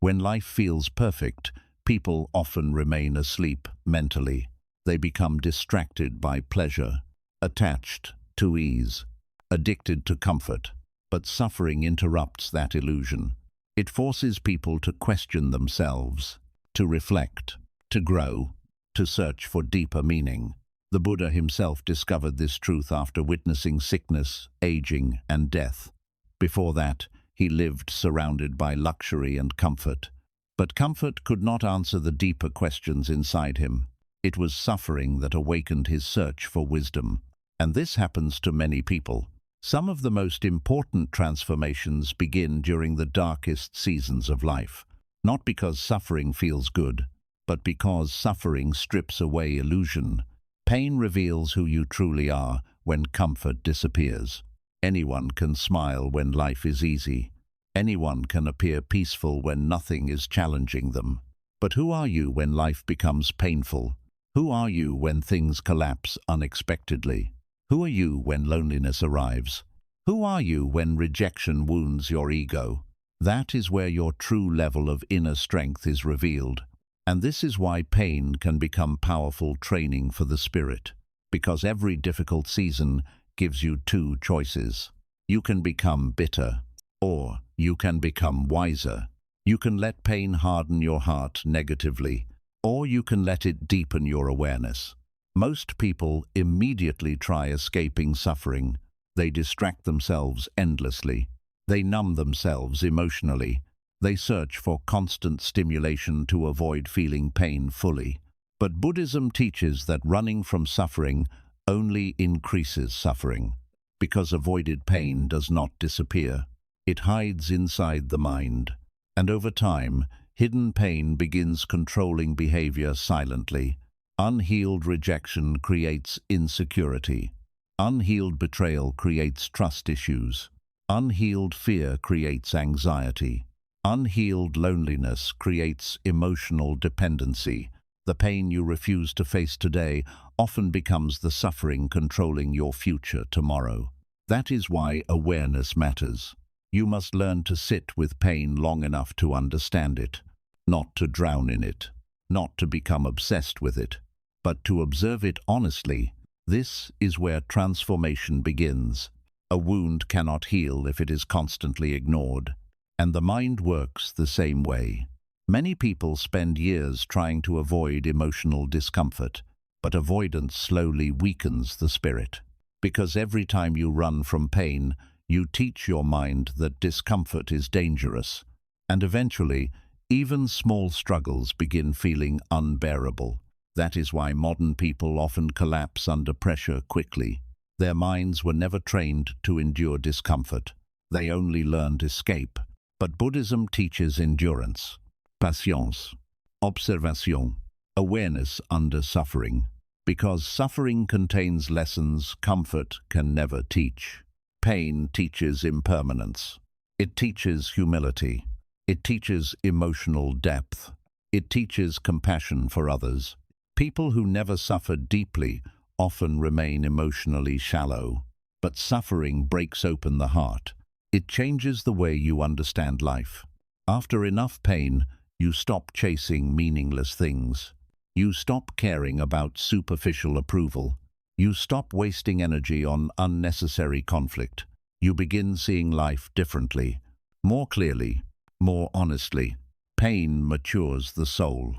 When life feels perfect, people often remain asleep mentally. They become distracted by pleasure, attached to ease, addicted to comfort. But suffering interrupts that illusion. It forces people to question themselves, to reflect, to grow, to search for deeper meaning. The Buddha himself discovered this truth after witnessing sickness, aging, and death. Before that, he lived surrounded by luxury and comfort. But comfort could not answer the deeper questions inside him. It was suffering that awakened his search for wisdom. And this happens to many people. Some of the most important transformations begin during the darkest seasons of life. Not because suffering feels good, but because suffering strips away illusion. Pain reveals who you truly are when comfort disappears. Anyone can smile when life is easy. Anyone can appear peaceful when nothing is challenging them. But who are you when life becomes painful? Who are you when things collapse unexpectedly? Who are you when loneliness arrives? Who are you when rejection wounds your ego? That is where your true level of inner strength is revealed. And this is why pain can become powerful training for the spirit. Because every difficult season gives you two choices. You can become bitter, or you can become wiser. You can let pain harden your heart negatively, or you can let it deepen your awareness. Most people immediately try escaping suffering. They distract themselves endlessly. They numb themselves emotionally. They search for constant stimulation to avoid feeling pain fully. But Buddhism teaches that running from suffering only increases suffering, because avoided pain does not disappear. It hides inside the mind. And over time, hidden pain begins controlling behavior silently. Unhealed rejection creates insecurity. Unhealed betrayal creates trust issues. Unhealed fear creates anxiety. Unhealed loneliness creates emotional dependency. The pain you refuse to face today often becomes the suffering controlling your future tomorrow. That is why awareness matters. You must learn to sit with pain long enough to understand it, not to drown in it, not to become obsessed with it, but to observe it honestly. This is where transformation begins. A wound cannot heal if it is constantly ignored, and the mind works the same way. Many people spend years trying to avoid emotional discomfort, but avoidance slowly weakens the spirit. Because every time you run from pain, you teach your mind that discomfort is dangerous, and eventually, even small struggles begin feeling unbearable. That is why modern people often collapse under pressure quickly. Their minds were never trained to endure discomfort. They only learned escape. But Buddhism teaches endurance, patience, observation, awareness under suffering. Because suffering contains lessons comfort can never teach. Pain teaches impermanence. It teaches humility. It teaches emotional depth. It teaches compassion for others. People who never suffered deeply often remain emotionally shallow, but suffering breaks open the heart. It changes the way you understand life. After enough pain, you stop chasing meaningless things. You stop caring about superficial approval. You stop wasting energy on unnecessary conflict. You begin seeing life differently, more clearly, more honestly. Pain matures the soul.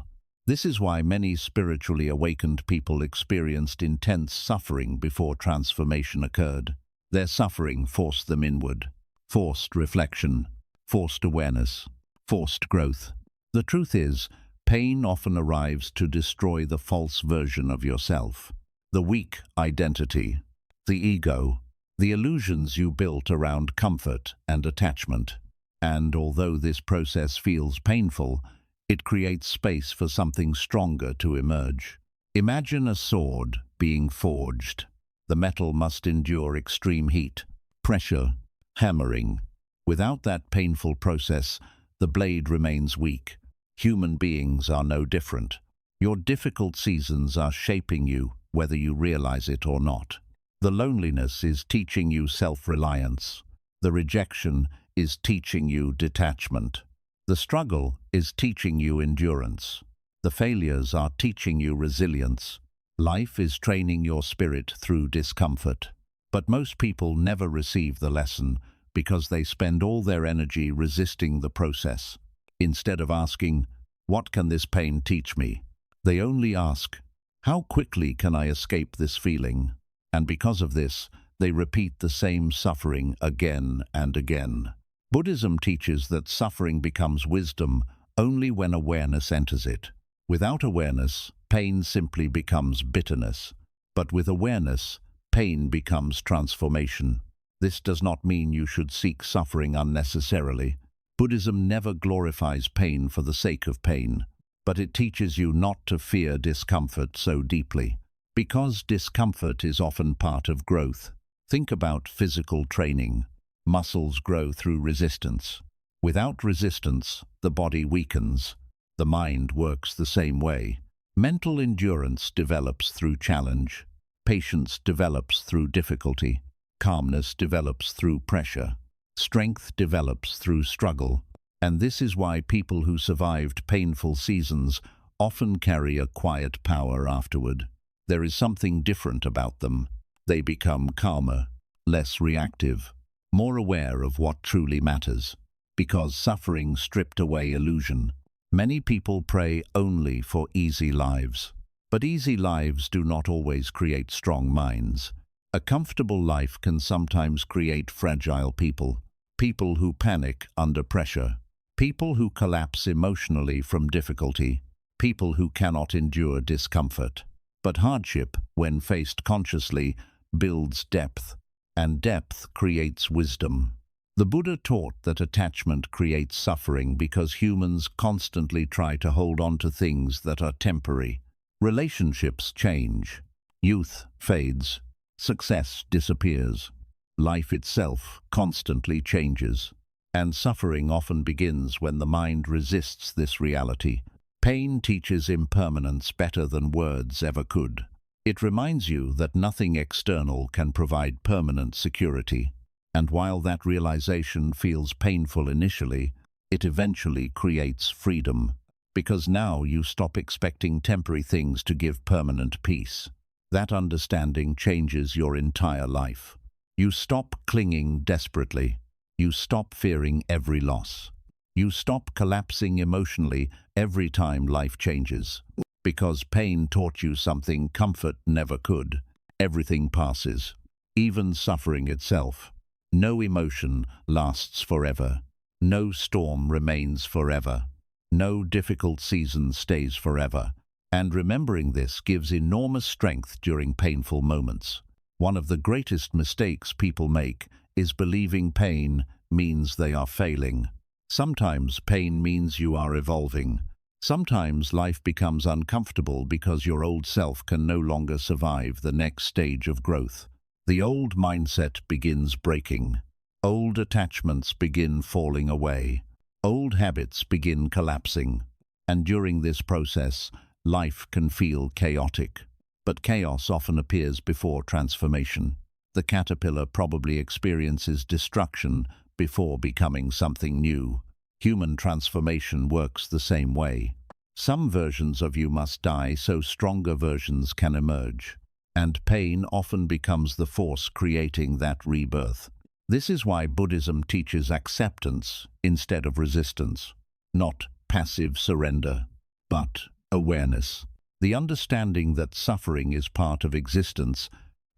This is why many spiritually awakened people experienced intense suffering before transformation occurred. Their suffering forced them inward. Forced reflection, forced awareness, forced growth. The truth is, pain often arrives to destroy the false version of yourself, the weak identity, the ego, the illusions you built around comfort and attachment. And although this process feels painful, it creates space for something stronger to emerge. Imagine a sword being forged. The metal must endure extreme heat, pressure, hammering. Without that painful process, the blade remains weak. Human beings are no different. Your difficult seasons are shaping you, whether you realize it or not. The loneliness is teaching you self-reliance. The rejection is teaching you detachment. The struggle is teaching you endurance. The failures are teaching you resilience. Life is training your spirit through discomfort. But most people never receive the lesson because they spend all their energy resisting the process. Instead of asking, "What can this pain teach me?" they only ask, "How quickly can I escape this feeling?" And because of this, they repeat the same suffering again and again. Buddhism teaches that suffering becomes wisdom only when awareness enters it. Without awareness, pain simply becomes bitterness. But with awareness, pain becomes transformation. This does not mean you should seek suffering unnecessarily. Buddhism never glorifies pain for the sake of pain, but it teaches you not to fear discomfort so deeply. Because discomfort is often part of growth. Think about physical training. Muscles grow through resistance. Without resistance, the body weakens. The mind works the same way. Mental endurance develops through challenge. Patience develops through difficulty. Calmness develops through pressure. Strength develops through struggle. And this is why people who survived painful seasons often carry a quiet power afterward. There is something different about them. They become calmer, less reactive, more aware of what truly matters. Because suffering stripped away illusion. Many people pray only for easy lives. But easy lives do not always create strong minds. A comfortable life can sometimes create fragile people. People who panic under pressure. People who collapse emotionally from difficulty. People who cannot endure discomfort. But hardship, when faced consciously, builds depth. And depth creates wisdom. The Buddha taught that attachment creates suffering because humans constantly try to hold on to things that are temporary. Relationships change. Youth fades. Success disappears. Life itself constantly changes. And suffering often begins when the mind resists this reality. Pain teaches impermanence better than words ever could. It reminds you that nothing external can provide permanent security. And while that realization feels painful initially, it eventually creates freedom. Because now you stop expecting temporary things to give permanent peace. That understanding changes your entire life. You stop clinging desperately. You stop fearing every loss. You stop collapsing emotionally every time life changes. Because pain taught you something comfort never could. Everything passes, even suffering itself. No emotion lasts forever. No storm remains forever. No difficult season stays forever. And remembering this gives enormous strength during painful moments. One of the greatest mistakes people make is believing pain means they are failing. Sometimes pain means you are evolving. Sometimes life becomes uncomfortable because your old self can no longer survive the next stage of growth. The old mindset begins breaking. Old attachments begin falling away. Old habits begin collapsing. And during this process, life can feel chaotic. but chaos often appears before transformation. The caterpillar probably experiences destruction before becoming something new. Human transformation works the same way. Some versions of you must die so stronger versions can emerge, and pain often becomes the force creating that rebirth. This is why Buddhism teaches acceptance instead of resistance, not passive surrender, but awareness. The understanding that suffering is part of existence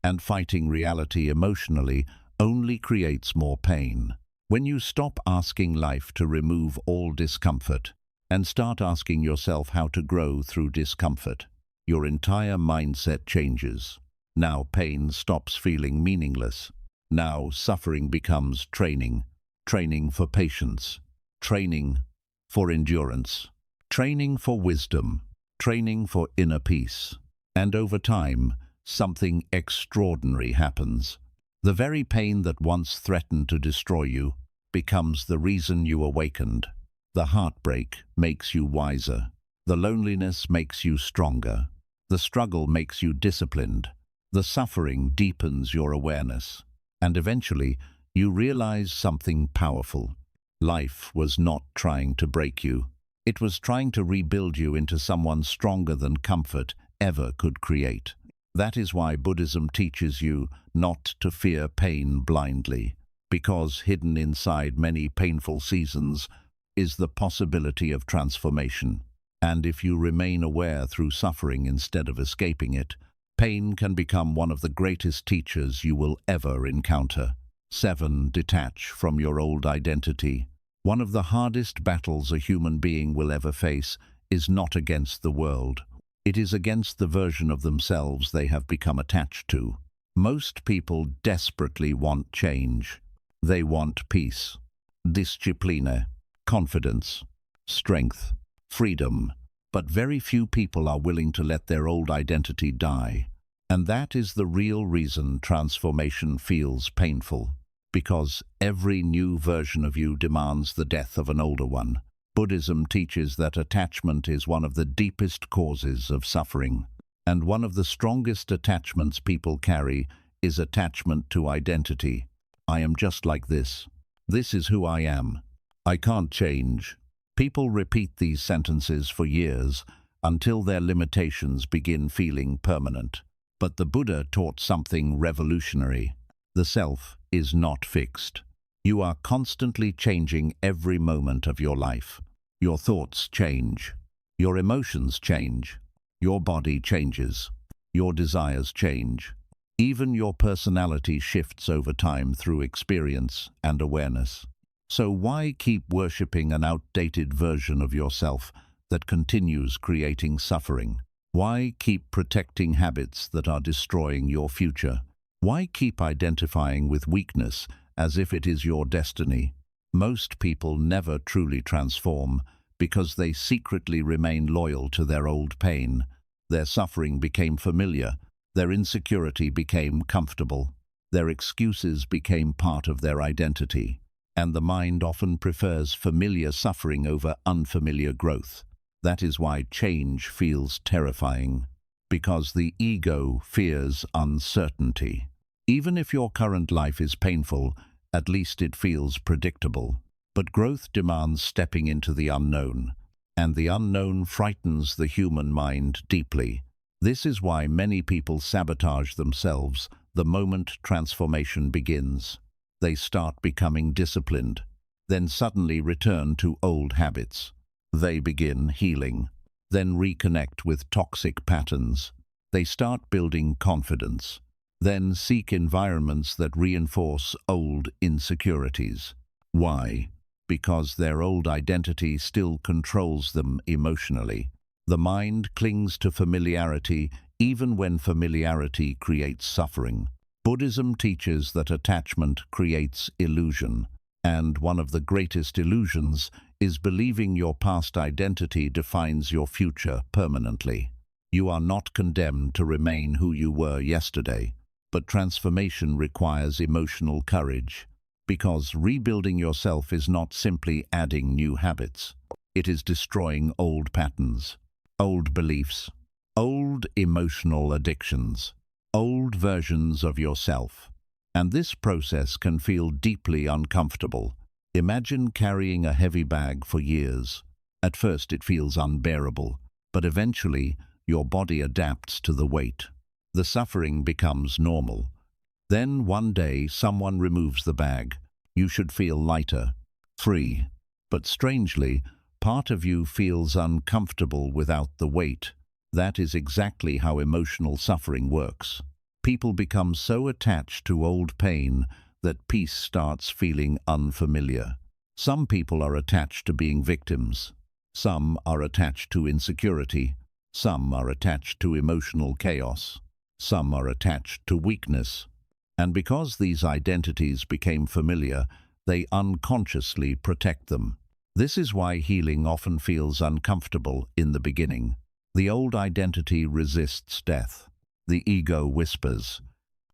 and fighting reality emotionally only creates more pain. When you stop asking life to remove all discomfort and start asking yourself how to grow through discomfort, your entire mindset changes. Now pain stops feeling meaningless. Now suffering becomes training. Training for patience. Training for endurance. Training for wisdom. Training for inner peace. And over time, something extraordinary happens. The very pain that once threatened to destroy you becomes the reason you awakened. The heartbreak makes you wiser. The loneliness makes you stronger. The struggle makes you disciplined. The suffering deepens your awareness. And eventually, you realize something powerful. Life was not trying to break you. It was trying to rebuild you into someone stronger than comfort ever could create. That is why Buddhism teaches you not to fear pain blindly, because hidden inside many painful seasons is the possibility of transformation. And if you remain aware through suffering instead of escaping it, pain can become one of the greatest teachers you will ever encounter. 7. Detach from your old identity. One of the hardest battles a human being will ever face is not against the world. It is against the version of themselves they have become attached to. Most people desperately want change. They want peace, discipline, confidence, strength, freedom. But very few people are willing to let their old identity die. And that is the real reason transformation feels painful. Because every new version of you demands the death of an older one. Buddhism teaches that attachment is one of the deepest causes of suffering. And one of the strongest attachments people carry is attachment to identity. I am just like this. This is who I am. I can't change. People repeat these sentences for years until their limitations begin feeling permanent. But the Buddha taught something revolutionary. The self is not fixed. You are constantly changing every moment of your life. Your thoughts change. Your emotions change. Your body changes. Your desires change. Even your personality shifts over time through experience and awareness. So why keep worshipping an outdated version of yourself that continues creating suffering? Why keep protecting habits that are destroying your future? Why keep identifying with weakness as if it is your destiny? Most people never truly transform because they secretly remain loyal to their old pain. Their suffering became familiar. Their insecurity became comfortable. Their excuses became part of their identity. And the mind often prefers familiar suffering over unfamiliar growth. That is why change feels terrifying, because the ego fears uncertainty. Even if your current life is painful, at least it feels predictable. But growth demands stepping into the unknown, and the unknown frightens the human mind deeply. This is why many people sabotage themselves the moment transformation begins. They start becoming disciplined, then suddenly return to old habits. They begin healing, then reconnect with toxic patterns. They start building confidence, then seek environments that reinforce old insecurities. Why? Because their old identity still controls them emotionally. The mind clings to familiarity even when familiarity creates suffering. Buddhism teaches that attachment creates illusion, and one of the greatest illusions is believing your past identity defines your future permanently. You are not condemned to remain who you were yesterday, but transformation requires emotional courage, because rebuilding yourself is not simply adding new habits. It is destroying old patterns, old beliefs, Old emotional addictions, old versions of yourself. And this process can feel deeply uncomfortable. Imagine carrying a heavy bag for years. At first it feels unbearable, but eventually your body adapts to the weight. The suffering becomes normal. Then one day someone removes the bag. You should feel lighter, free. But strangely, part of you feels uncomfortable without the weight. That is exactly how emotional suffering works. People become so attached to old pain that peace starts feeling unfamiliar. Some people are attached to being victims. Some are attached to insecurity. Some are attached to emotional chaos. Some are attached to weakness. And because these identities became familiar, they unconsciously protect them. This is why healing often feels uncomfortable in the beginning. The old identity resists death. The ego whispers,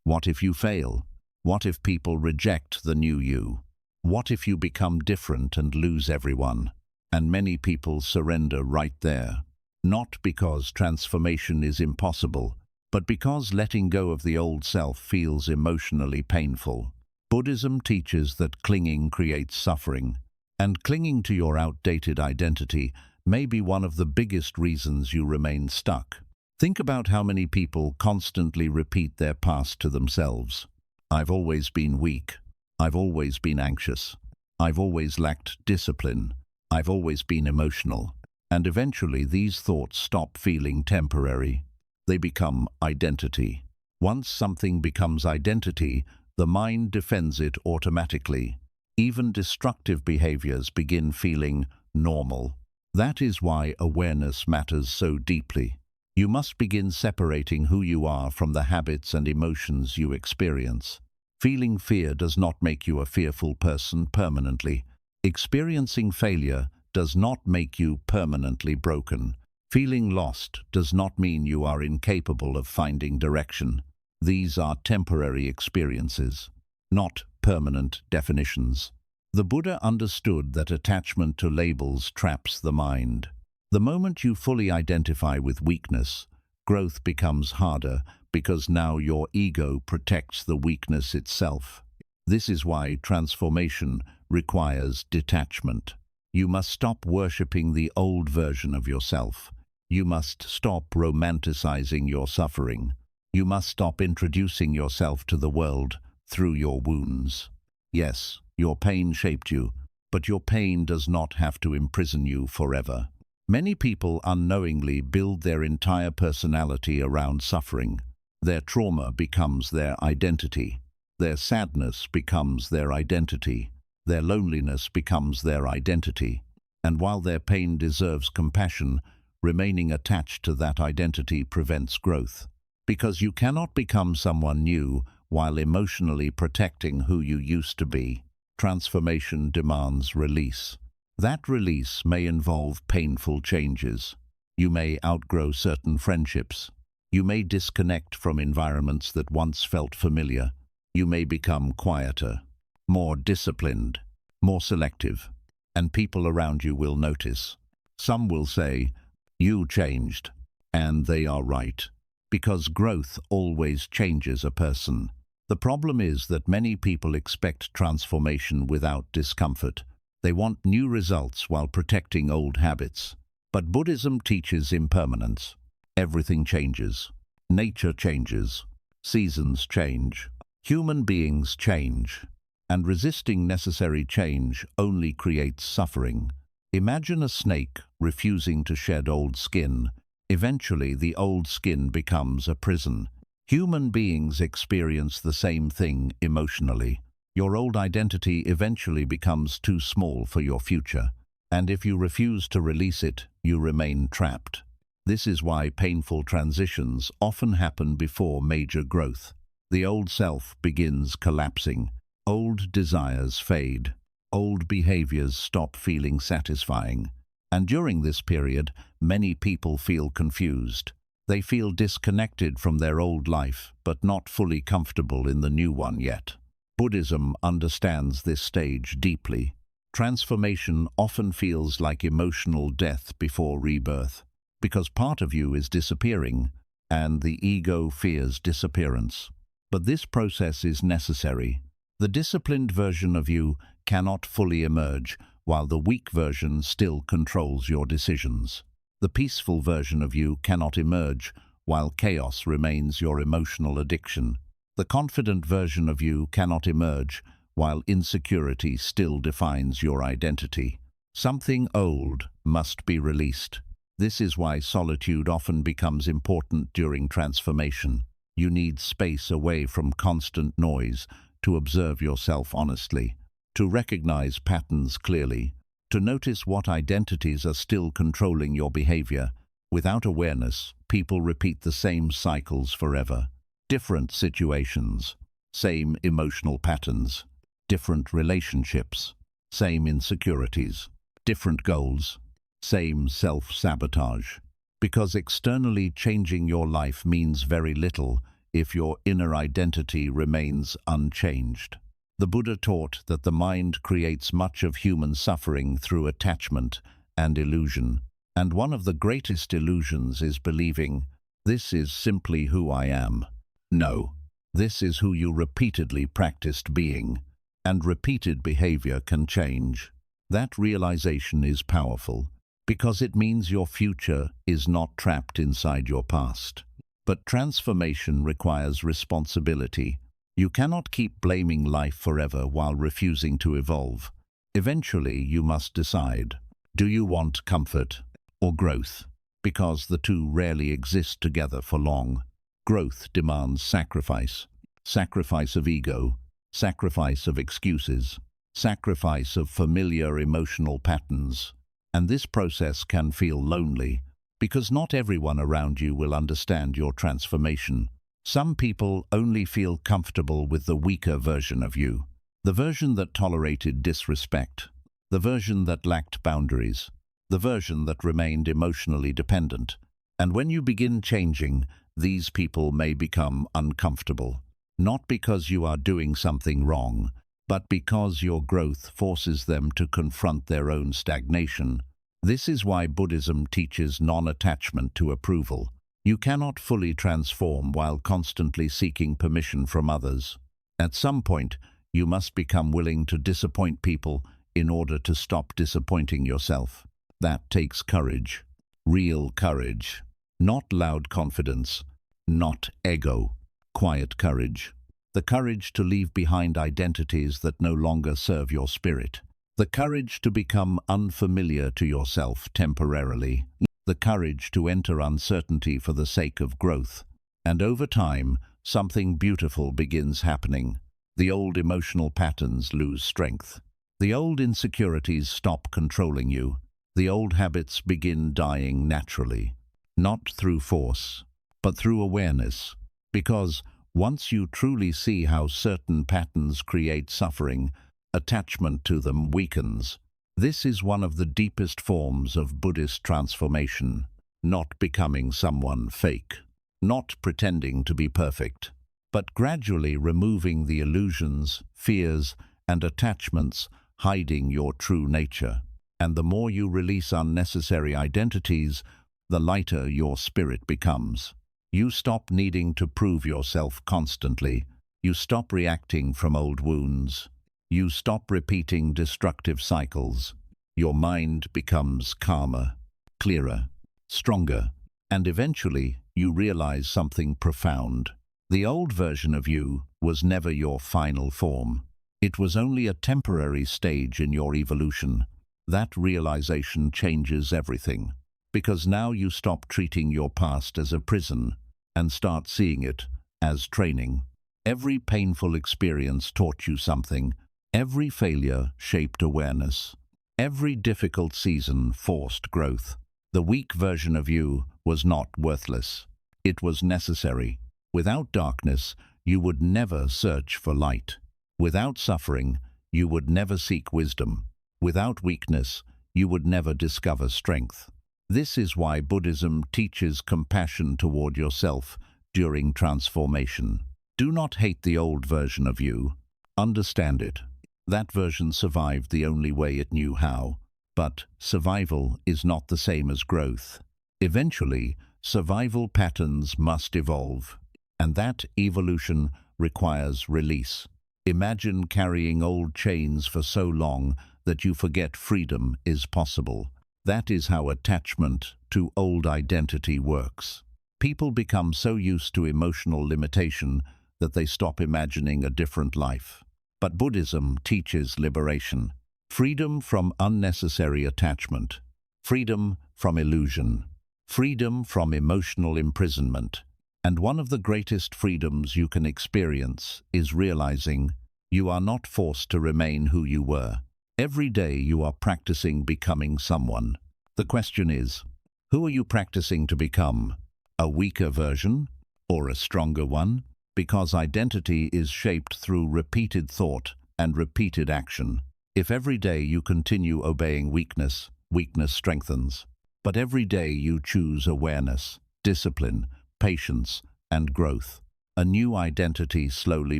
"What if you fail? What if people reject the new you? What if you become different and lose everyone?" And many people surrender right there. Not because transformation is impossible, but because letting go of the old self feels emotionally painful. Buddhism teaches that clinging creates suffering, and clinging to your outdated identity may be one of the biggest reasons you remain stuck. Think about how many people constantly repeat their past to themselves. "I've always been weak. I've always been anxious. I've always lacked discipline. I've always been emotional." And eventually these thoughts stop feeling temporary. They become identity. Once something becomes identity, the mind defends it automatically. Even destructive behaviors begin feeling normal. That is why awareness matters so deeply. You must begin separating who you are from the habits and emotions you experience. Feeling fear does not make you a fearful person permanently. Experiencing failure does not make you permanently broken. Feeling lost does not mean you are incapable of finding direction. These are temporary experiences, not permanent definitions. The Buddha understood that attachment to labels traps the mind. The moment you fully identify with weakness, growth becomes harder because now your ego protects the weakness itself. This is why transformation requires detachment. You must stop worshipping the old version of yourself. You must stop romanticizing your suffering. You must stop introducing yourself to the world through your wounds. Yes, your pain shaped you, but your pain does not have to imprison you forever. Many people unknowingly build their entire personality around suffering. Their trauma becomes their identity. Their sadness becomes their identity. Their loneliness becomes their identity. And while their pain deserves compassion, remaining attached to that identity prevents growth. Because you cannot become someone new while emotionally protecting who you used to be. Transformation demands release. That release may involve painful changes. You may outgrow certain friendships. You may disconnect from environments that once felt familiar. You may become quieter, more disciplined, more selective, and people around you will notice. Some will say, "You changed," and they are right, because growth always changes a person. The problem is that many people expect transformation without discomfort. They want new results while protecting old habits. But Buddhism teaches impermanence. Everything changes. Nature changes. Seasons change. Human beings change. And resisting necessary change only creates suffering. Imagine a snake refusing to shed old skin. Eventually, the old skin becomes a prison. Human beings experience the same thing emotionally. Your old identity eventually becomes too small for your future. And if you refuse to release it, you remain trapped. This is why painful transitions often happen before major growth. The old self begins collapsing. Old desires fade. Old behaviors stop feeling satisfying. And during this period, many people feel confused. They feel disconnected from their old life, but not fully comfortable in the new one yet. Buddhism understands this stage deeply. Transformation often feels like emotional death before rebirth. because part of you is disappearing, and the ego fears disappearance. But this process is necessary. The disciplined version of you cannot fully emerge, while the weak version still controls your decisions. The peaceful version of you cannot emerge, while chaos remains your emotional addiction. The confident version of you cannot emerge, while insecurity still defines your identity. Something old must be released. This is why solitude often becomes important during transformation. You need space away from constant noise to observe yourself honestly, to recognize patterns clearly, to notice what identities are still controlling your behavior. Without awareness, people repeat the same cycles forever. Different situations, same emotional patterns. Different relationships, same insecurities. Different goals, same self-sabotage. Because externally changing your life means very little if your inner identity remains unchanged. The Buddha taught that the mind creates much of human suffering through attachment and illusion. And one of the greatest illusions is believing, this is simply who I am. No, this is who you repeatedly practiced being. And repeated behavior can change. That realization is powerful because it means your future is not trapped inside your past. But transformation requires responsibility. You cannot keep blaming life forever while refusing to evolve. Eventually, you must decide, do you want comfort or growth? Because the two rarely exist together for long. Growth demands sacrifice. Sacrifice of ego, sacrifice of excuses, sacrifice of familiar emotional patterns. And this process can feel lonely, because not everyone around you will understand your transformation. Some people only feel comfortable with the weaker version of you, the version that tolerated disrespect, the version that lacked boundaries, the version that remained emotionally dependent. And when you begin changing, these people may become uncomfortable. Not because you are doing something wrong, but because your growth forces them to confront their own stagnation. This is why Buddhism teaches non-attachment to approval. You cannot fully transform while constantly seeking permission from others. At some point, you must become willing to disappoint people in order to stop disappointing yourself. That takes courage. Real courage. Not loud confidence. Not ego. Quiet courage. The courage to leave behind identities that no longer serve your spirit. The courage to become unfamiliar to yourself temporarily. The courage to enter uncertainty for the sake of growth. And over time, something beautiful begins happening. The old emotional patterns lose strength. The old insecurities stop controlling you. The old habits begin dying naturally. Not through force, but through awareness. Because once you truly see how certain patterns create suffering, attachment to them weakens. This is one of the deepest forms of Buddhist transformation. Not becoming someone fake. Not pretending to be perfect. But gradually removing the illusions, fears, and attachments hiding your true nature. And the more you release unnecessary identities, the lighter your spirit becomes. You stop needing to prove yourself constantly. You stop reacting from old wounds. You stop repeating destructive cycles. Your mind becomes calmer, clearer, stronger, and eventually you realize something profound. The old version of you was never your final form. It was only a temporary stage in your evolution. That realization changes everything. Because now you stop treating your past as a prison and start seeing it as training. Every painful experience taught you something. Every failure shaped awareness. Every difficult season forced growth. The weak version of you was not worthless. It was necessary. Without darkness, you would never search for light. Without suffering, you would never seek wisdom. Without weakness, you would never discover strength. This is why Buddhism teaches compassion toward yourself during transformation. Do not hate the old version of you. Understand it. That version survived the only way it knew how. But survival is not the same as growth. Eventually, survival patterns must evolve, and that evolution requires release. Imagine carrying old chains for so long that you forget freedom is possible. That is how attachment to old identity works. People become so used to emotional limitation that they stop imagining a different life. But Buddhism teaches liberation, freedom from unnecessary attachment, freedom from illusion, freedom from emotional imprisonment. And one of the greatest freedoms you can experience is realizing you are not forced to remain who you were. Every day you are practicing becoming someone. The question is, who are you practicing to become? A weaker version or a stronger one? Because identity is shaped through repeated thought and repeated action. If every day you continue obeying weakness, weakness strengthens. But every day you choose awareness, discipline, patience, and growth, a new identity slowly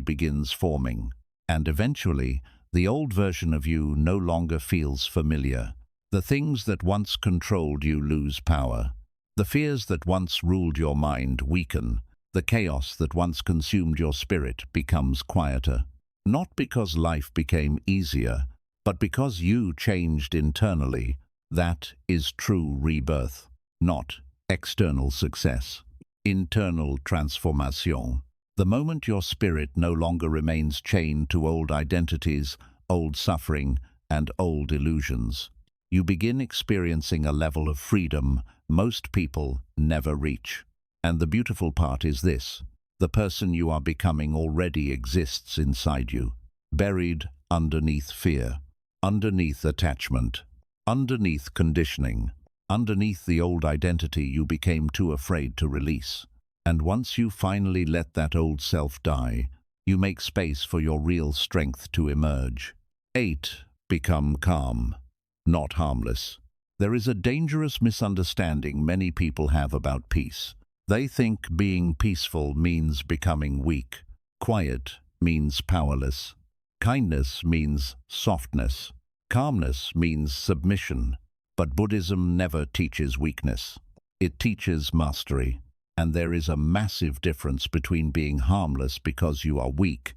begins forming. And eventually, the old version of you no longer feels familiar. The things that once controlled you lose power. The fears that once ruled your mind weaken. The chaos that once consumed your spirit becomes quieter. Not because life became easier, but because you changed internally. That is true rebirth, not external success. Internal transformation. The moment your spirit no longer remains chained to old identities, old suffering, and old illusions, you begin experiencing a level of freedom most people never reach. And the beautiful part is this: the person you are becoming already exists inside you, buried underneath fear, underneath attachment, underneath conditioning, underneath the old identity you became too afraid to release. And once you finally let that old self die, you make space for your real strength to emerge. 8. Become calm, not harmless. There is a dangerous misunderstanding many people have about peace. They think being peaceful means becoming weak. Quiet means powerless. Kindness means softness. Calmness means submission. But Buddhism never teaches weakness. It teaches mastery. And there is a massive difference between being harmless because you are weak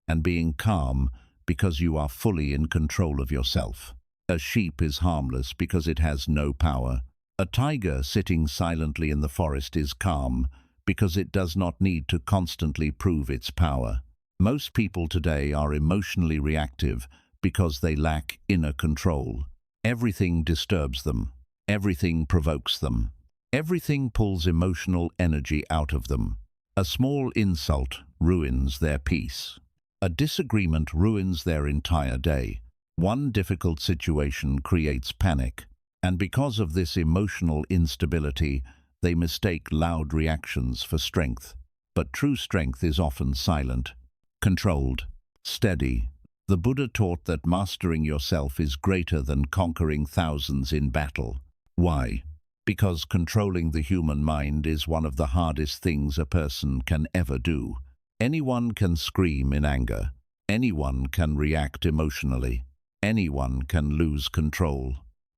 and being calm because you are fully in control of yourself. A sheep is harmless because it has no power. A tiger sitting silently in the forest is calm because it does not need to constantly prove its power. Most people today are emotionally reactive because they lack inner control. Everything disturbs them. Everything provokes them. Everything pulls emotional energy out of them. A small insult ruins their peace. A disagreement ruins their entire day. One difficult situation creates panic. And because of this emotional instability, they mistake loud reactions for strength. But true strength is often silent, controlled, steady. The Buddha taught that mastering yourself is greater than conquering thousands in battle. Why? Because controlling the human mind is one of the hardest things a person can ever do. Anyone can scream in anger. Anyone can react emotionally. Anyone can lose control.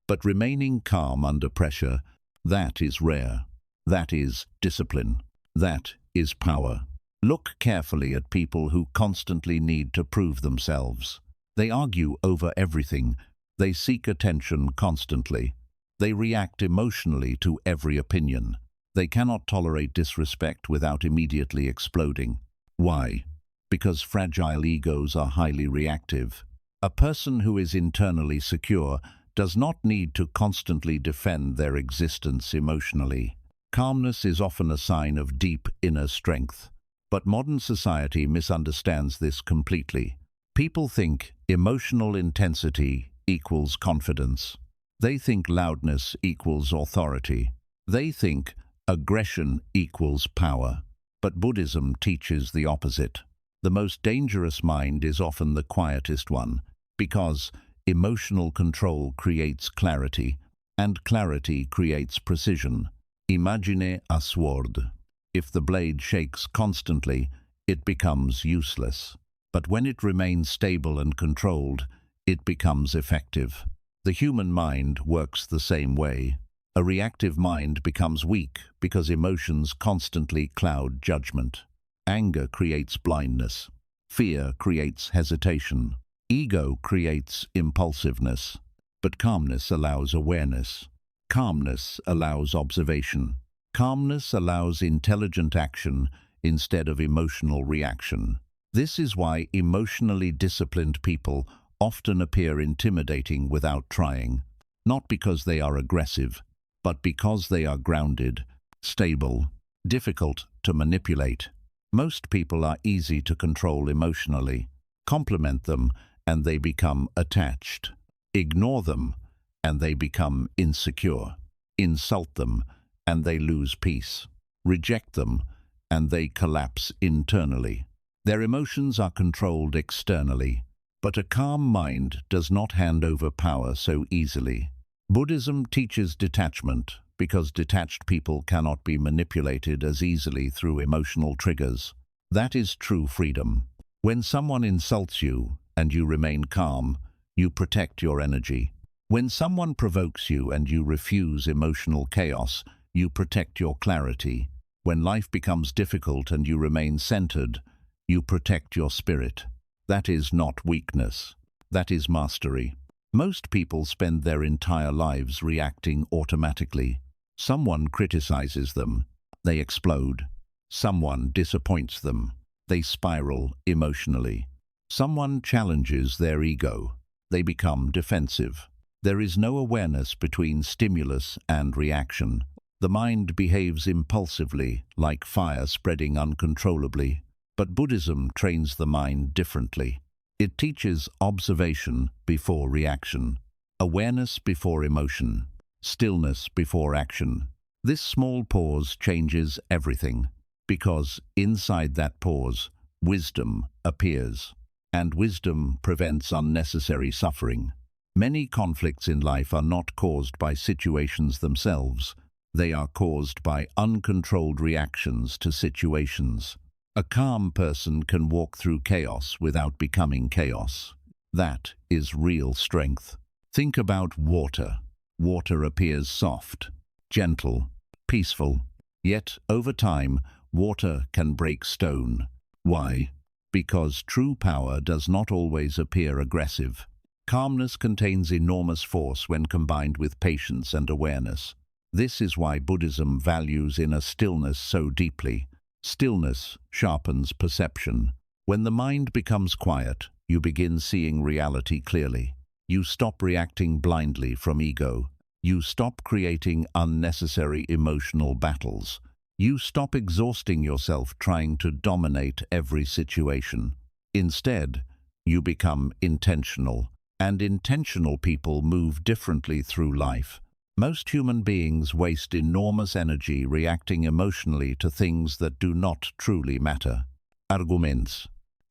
But remaining calm under pressure, that is rare. That is discipline. That is power. Look carefully at people who constantly need to prove themselves. They argue over everything. They seek attention constantly. They react emotionally to every opinion. They cannot tolerate disrespect without immediately exploding. Why? Because fragile egos are highly reactive. A person who is internally secure does not need to constantly defend their existence emotionally. Calmness is often a sign of deep inner strength. But modern society misunderstands this completely. People think emotional intensity equals confidence. They think loudness equals authority. They think aggression equals power. But Buddhism teaches the opposite. The most dangerous mind is often the quietest one, because emotional control creates clarity, and clarity creates precision. Imagine a sword. If the blade shakes constantly, it becomes useless. But when it remains stable and controlled, it becomes effective. The human mind works the same way. A reactive mind becomes weak because emotions constantly cloud judgment. Anger creates blindness. Fear creates hesitation. Ego creates impulsiveness. But calmness allows awareness. Calmness allows observation. Calmness allows intelligent action instead of emotional reaction. This is why emotionally disciplined people often appear intimidating without trying, not because they are aggressive, but because they are grounded, stable, difficult to manipulate. Most people are easy to control emotionally. Compliment them and they become attached. Ignore them and they become insecure. Insult them and they lose peace. Reject them and they collapse internally. Their emotions are controlled externally, but a calm mind does not hand over power so easily. Buddhism teaches detachment because detached people cannot be manipulated as easily through emotional triggers. That is true freedom. When someone insults you and you remain calm, you protect your energy. When someone provokes you and you refuse emotional chaos, you protect your clarity. When life becomes difficult and you remain centered, you protect your spirit. That is not weakness. That is mastery. Most people spend their entire lives reacting automatically. Someone criticizes them, they explode. Someone disappoints them, they spiral emotionally. Someone challenges their ego, they become defensive. There is no awareness between stimulus and reaction. The mind behaves impulsively, like fire spreading uncontrollably. But Buddhism trains the mind differently. It teaches observation before reaction, awareness before emotion, stillness before action. This small pause changes everything, because inside that pause, wisdom appears, and wisdom prevents unnecessary suffering. Many conflicts in life are not caused by situations themselves. They are caused by uncontrolled reactions to situations. A calm person can walk through chaos without becoming chaos. That is real strength. Think about water. Water appears soft, gentle, peaceful. Yet, over time, water can break stone. Why? Because true power does not always appear aggressive. Calmness contains enormous force when combined with patience and awareness. This is why Buddhism values inner stillness so deeply. Stillness sharpens perception. When the mind becomes quiet, you begin seeing reality clearly. You stop reacting blindly from ego. You stop creating unnecessary emotional battles. You stop exhausting yourself trying to dominate every situation. Instead, you become intentional, and intentional people move differently through life. Most human beings waste enormous energy reacting emotionally to things that do not truly matter. Arguments,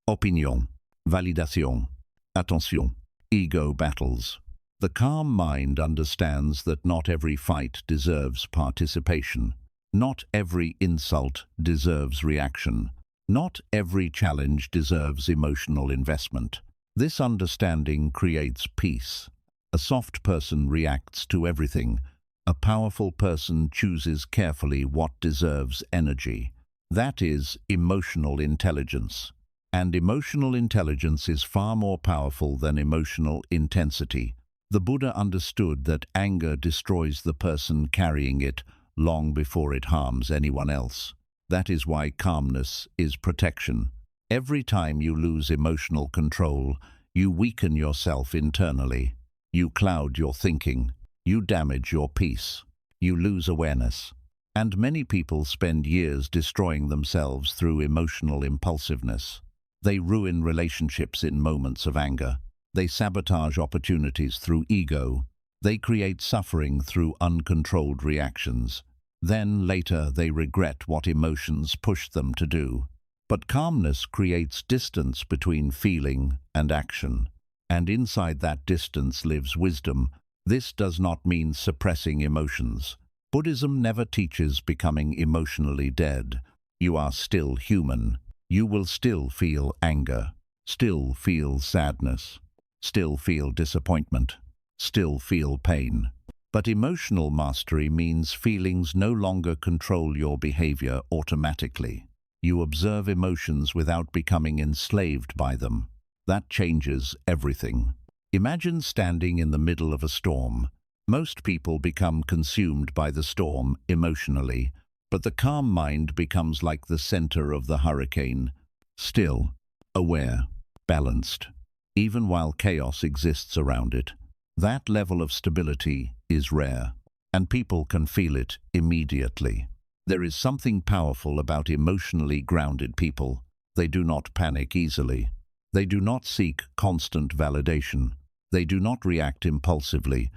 opinion, validation, attention, ego battles. The calm mind understands that not every fight deserves participation. Not every insult deserves reaction. Not every challenge deserves emotional investment. This understanding creates peace. A soft person reacts to everything. A powerful person chooses carefully what deserves energy. That is emotional intelligence. And emotional intelligence is far more powerful than emotional intensity. The Buddha understood that anger destroys the person carrying it long before it harms anyone else. That is why calmness is protection. Every time you lose emotional control, you weaken yourself internally. You cloud your thinking. You damage your peace. You lose awareness. And many people spend years destroying themselves through emotional impulsiveness. They ruin relationships in moments of anger. They sabotage opportunities through ego. They create suffering through uncontrolled reactions. Then later they regret what emotions pushed them to do. But calmness creates distance between feeling and action. And inside that distance lives wisdom. This does not mean suppressing emotions. Buddhism never teaches becoming emotionally dead. You are still human. You will still feel anger, still feel sadness, still feel disappointment, still feel pain. But emotional mastery means feelings no longer control your behavior automatically. You observe emotions without becoming enslaved by them. That changes everything. Imagine standing in the middle of a storm. Most people become consumed by the storm emotionally, but the calm mind becomes like the center of the hurricane, still, aware, balanced, even while chaos exists around it. That level of stability is rare, and people can feel it immediately. There is something powerful about emotionally grounded people. They do not panic easily. They do not seek constant validation. They do not react impulsively.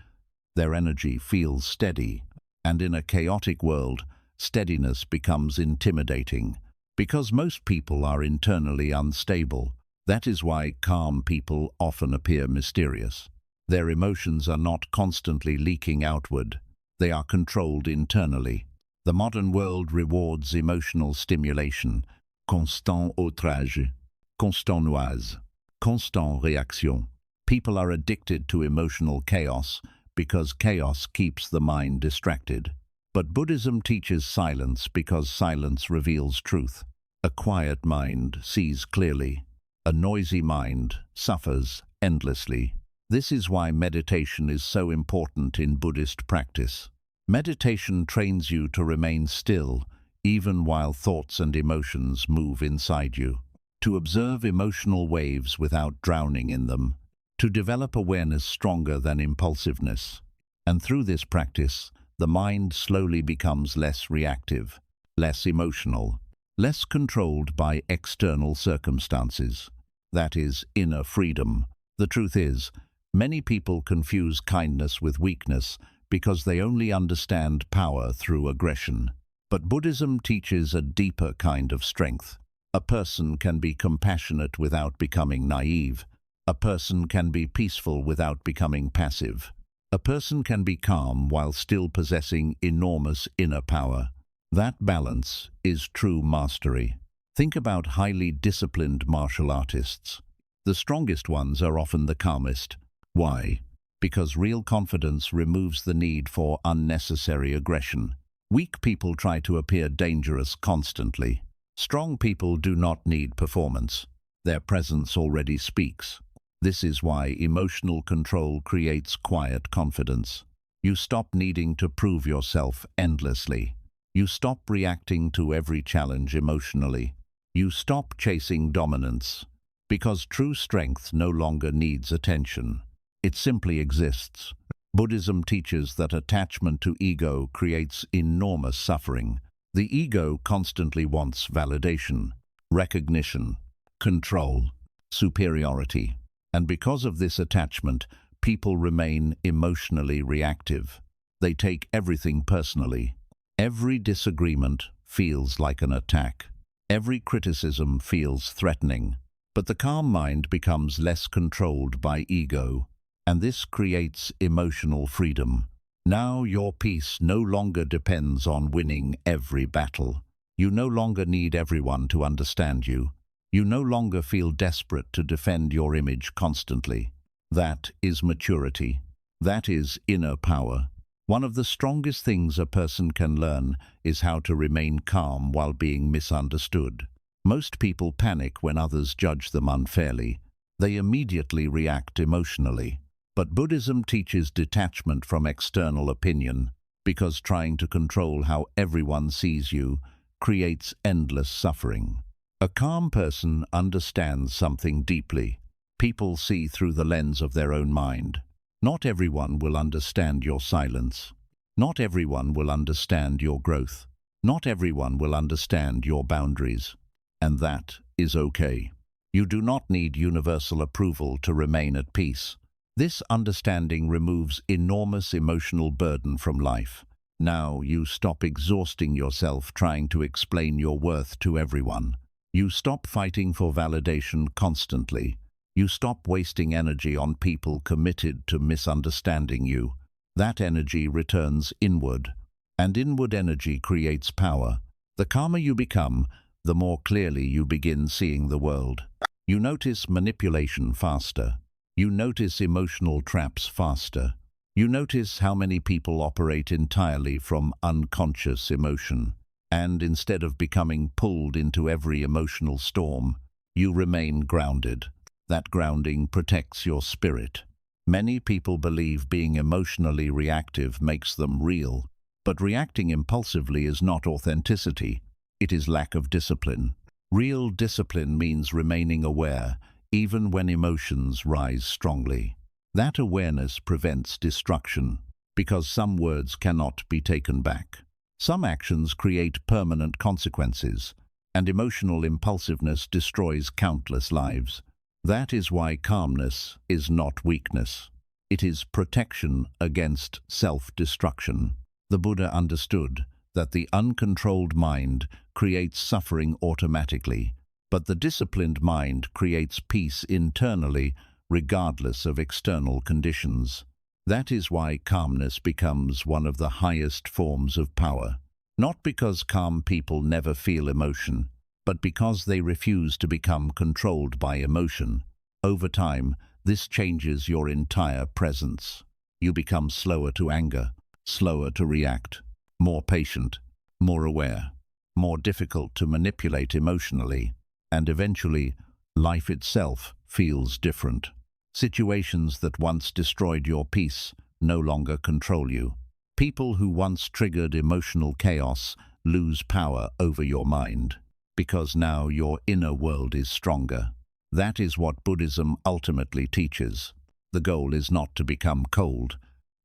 Their energy feels steady, and in a chaotic world, steadiness becomes intimidating. Because most people are internally unstable, that is why calm people often appear mysterious. Their emotions are not constantly leaking outward. They are controlled internally. The modern world rewards emotional stimulation, constant outrage, constant noise, constant réaction. People are addicted to emotional chaos because chaos keeps the mind distracted. But Buddhism teaches silence because silence reveals truth. A quiet mind sees clearly. A noisy mind suffers endlessly. This is why meditation is so important in Buddhist practice. Meditation trains you to remain still, even while thoughts and emotions move inside you. To observe emotional waves without drowning in them. To develop awareness stronger than impulsiveness. And through this practice, the mind slowly becomes less reactive, less emotional, less controlled by external circumstances. That is inner freedom. The truth is, many people confuse kindness with weakness because they only understand power through aggression. But Buddhism teaches a deeper kind of strength. A person can be compassionate without becoming naive. A person can be peaceful without becoming passive. A person can be calm while still possessing enormous inner power. That balance is true mastery. Think about highly disciplined martial artists. The strongest ones are often the calmest. Why? Because real confidence removes the need for unnecessary aggression. Weak people try to appear dangerous constantly. Strong people do not need performance. Their presence already speaks. This is why emotional control creates quiet confidence. You stop needing to prove yourself endlessly. You stop reacting to every challenge emotionally. You stop chasing dominance. Because true strength no longer needs attention. It simply exists. Buddhism teaches that attachment to ego creates enormous suffering. The ego constantly wants validation, recognition, control, superiority. And because of this attachment, people remain emotionally reactive. They take everything personally. Every disagreement feels like an attack. Every criticism feels threatening. But the calm mind becomes less controlled by ego, and this creates emotional freedom. Now your peace no longer depends on winning every battle. You no longer need everyone to understand you. You no longer feel desperate to defend your image constantly. That is maturity. That is inner power. One of the strongest things a person can learn is how to remain calm while being misunderstood. Most people panic when others judge them unfairly. They immediately react emotionally. But Buddhism teaches detachment from external opinion, because trying to control how everyone sees you creates endless suffering. A calm person understands something deeply. People see through the lens of their own mind. Not everyone will understand your silence. Not everyone will understand your growth. Not everyone will understand your boundaries. And that is okay. You do not need universal approval to remain at peace. This understanding removes enormous emotional burden from life. Now you stop exhausting yourself trying to explain your worth to everyone. You stop fighting for validation constantly. You stop wasting energy on people committed to misunderstanding you. That energy returns inward, and inward energy creates power. The calmer you become, the more clearly you begin seeing the world. You notice manipulation faster. You notice emotional traps faster. You notice how many people operate entirely from unconscious emotion, and instead of becoming pulled into every emotional storm, you remain grounded. That grounding protects your spirit. Many people believe being emotionally reactive makes them real, but reacting impulsively is not authenticity. It is lack of discipline. Real discipline means remaining aware, even when emotions rise strongly. That awareness prevents destruction, because some words cannot be taken back. Some actions create permanent consequences, and emotional impulsiveness destroys countless lives. That is why calmness is not weakness. It is protection against self-destruction. The Buddha understood that the uncontrolled mind creates suffering automatically, but the disciplined mind creates peace internally, regardless of external conditions. That is why calmness becomes one of the highest forms of power. Not because calm people never feel emotion, but because they refuse to become controlled by emotion. Over time, this changes your entire presence. You become slower to anger, slower to react, more patient, more aware, more difficult to manipulate emotionally, and eventually, life itself feels different. Situations that once destroyed your peace no longer control you. People who once triggered emotional chaos lose power over your mind, because now your inner world is stronger. That is what Buddhism ultimately teaches. The goal is not to become cold,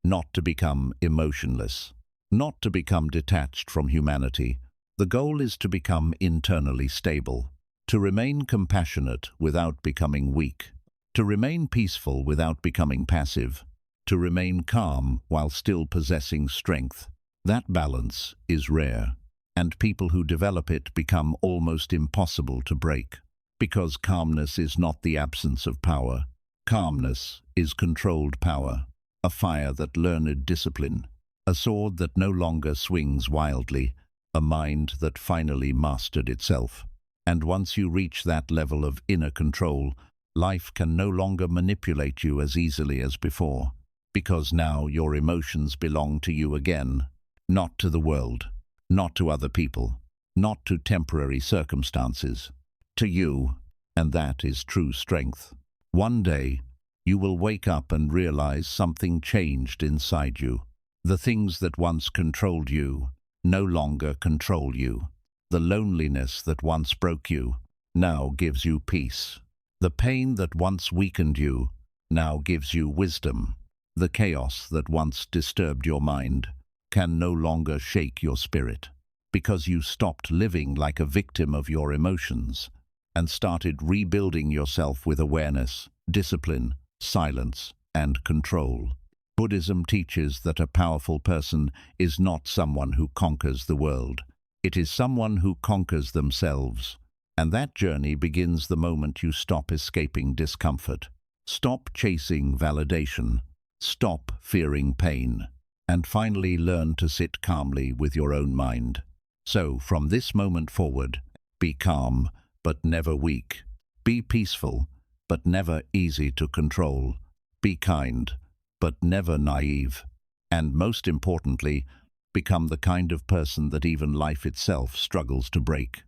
not to become emotionless, not to become detached from humanity. The goal is to become internally stable, to remain compassionate without becoming weak, to remain peaceful without becoming passive, to remain calm while still possessing strength. That balance is rare, and people who develop it become almost impossible to break. Because calmness is not the absence of power. Calmness is controlled power, a fire that learned discipline, a sword that no longer swings wildly, a mind that finally mastered itself. And once you reach that level of inner control, life can no longer manipulate you as easily as before, because now your emotions belong to you again, not to the world, not to other people, not to temporary circumstances, to you, and that is true strength. One day, you will wake up and realize something changed inside you. The things that once controlled you no longer control you. The loneliness that once broke you now gives you peace. The pain that once weakened you now gives you wisdom. The chaos that once disturbed your mind can no longer shake your spirit, because you stopped living like a victim of your emotions and started rebuilding yourself with awareness, discipline, silence, and control. Buddhism teaches that a powerful person is not someone who conquers the world. It is someone who conquers themselves. And that journey begins the moment you stop escaping discomfort. Stop chasing validation. Stop fearing pain. And finally learn to sit calmly with your own mind. So, from this moment forward, be calm, but never weak. Be peaceful, but never easy to control. Be kind, but never naive. And most importantly, become the kind of person that even life itself struggles to break.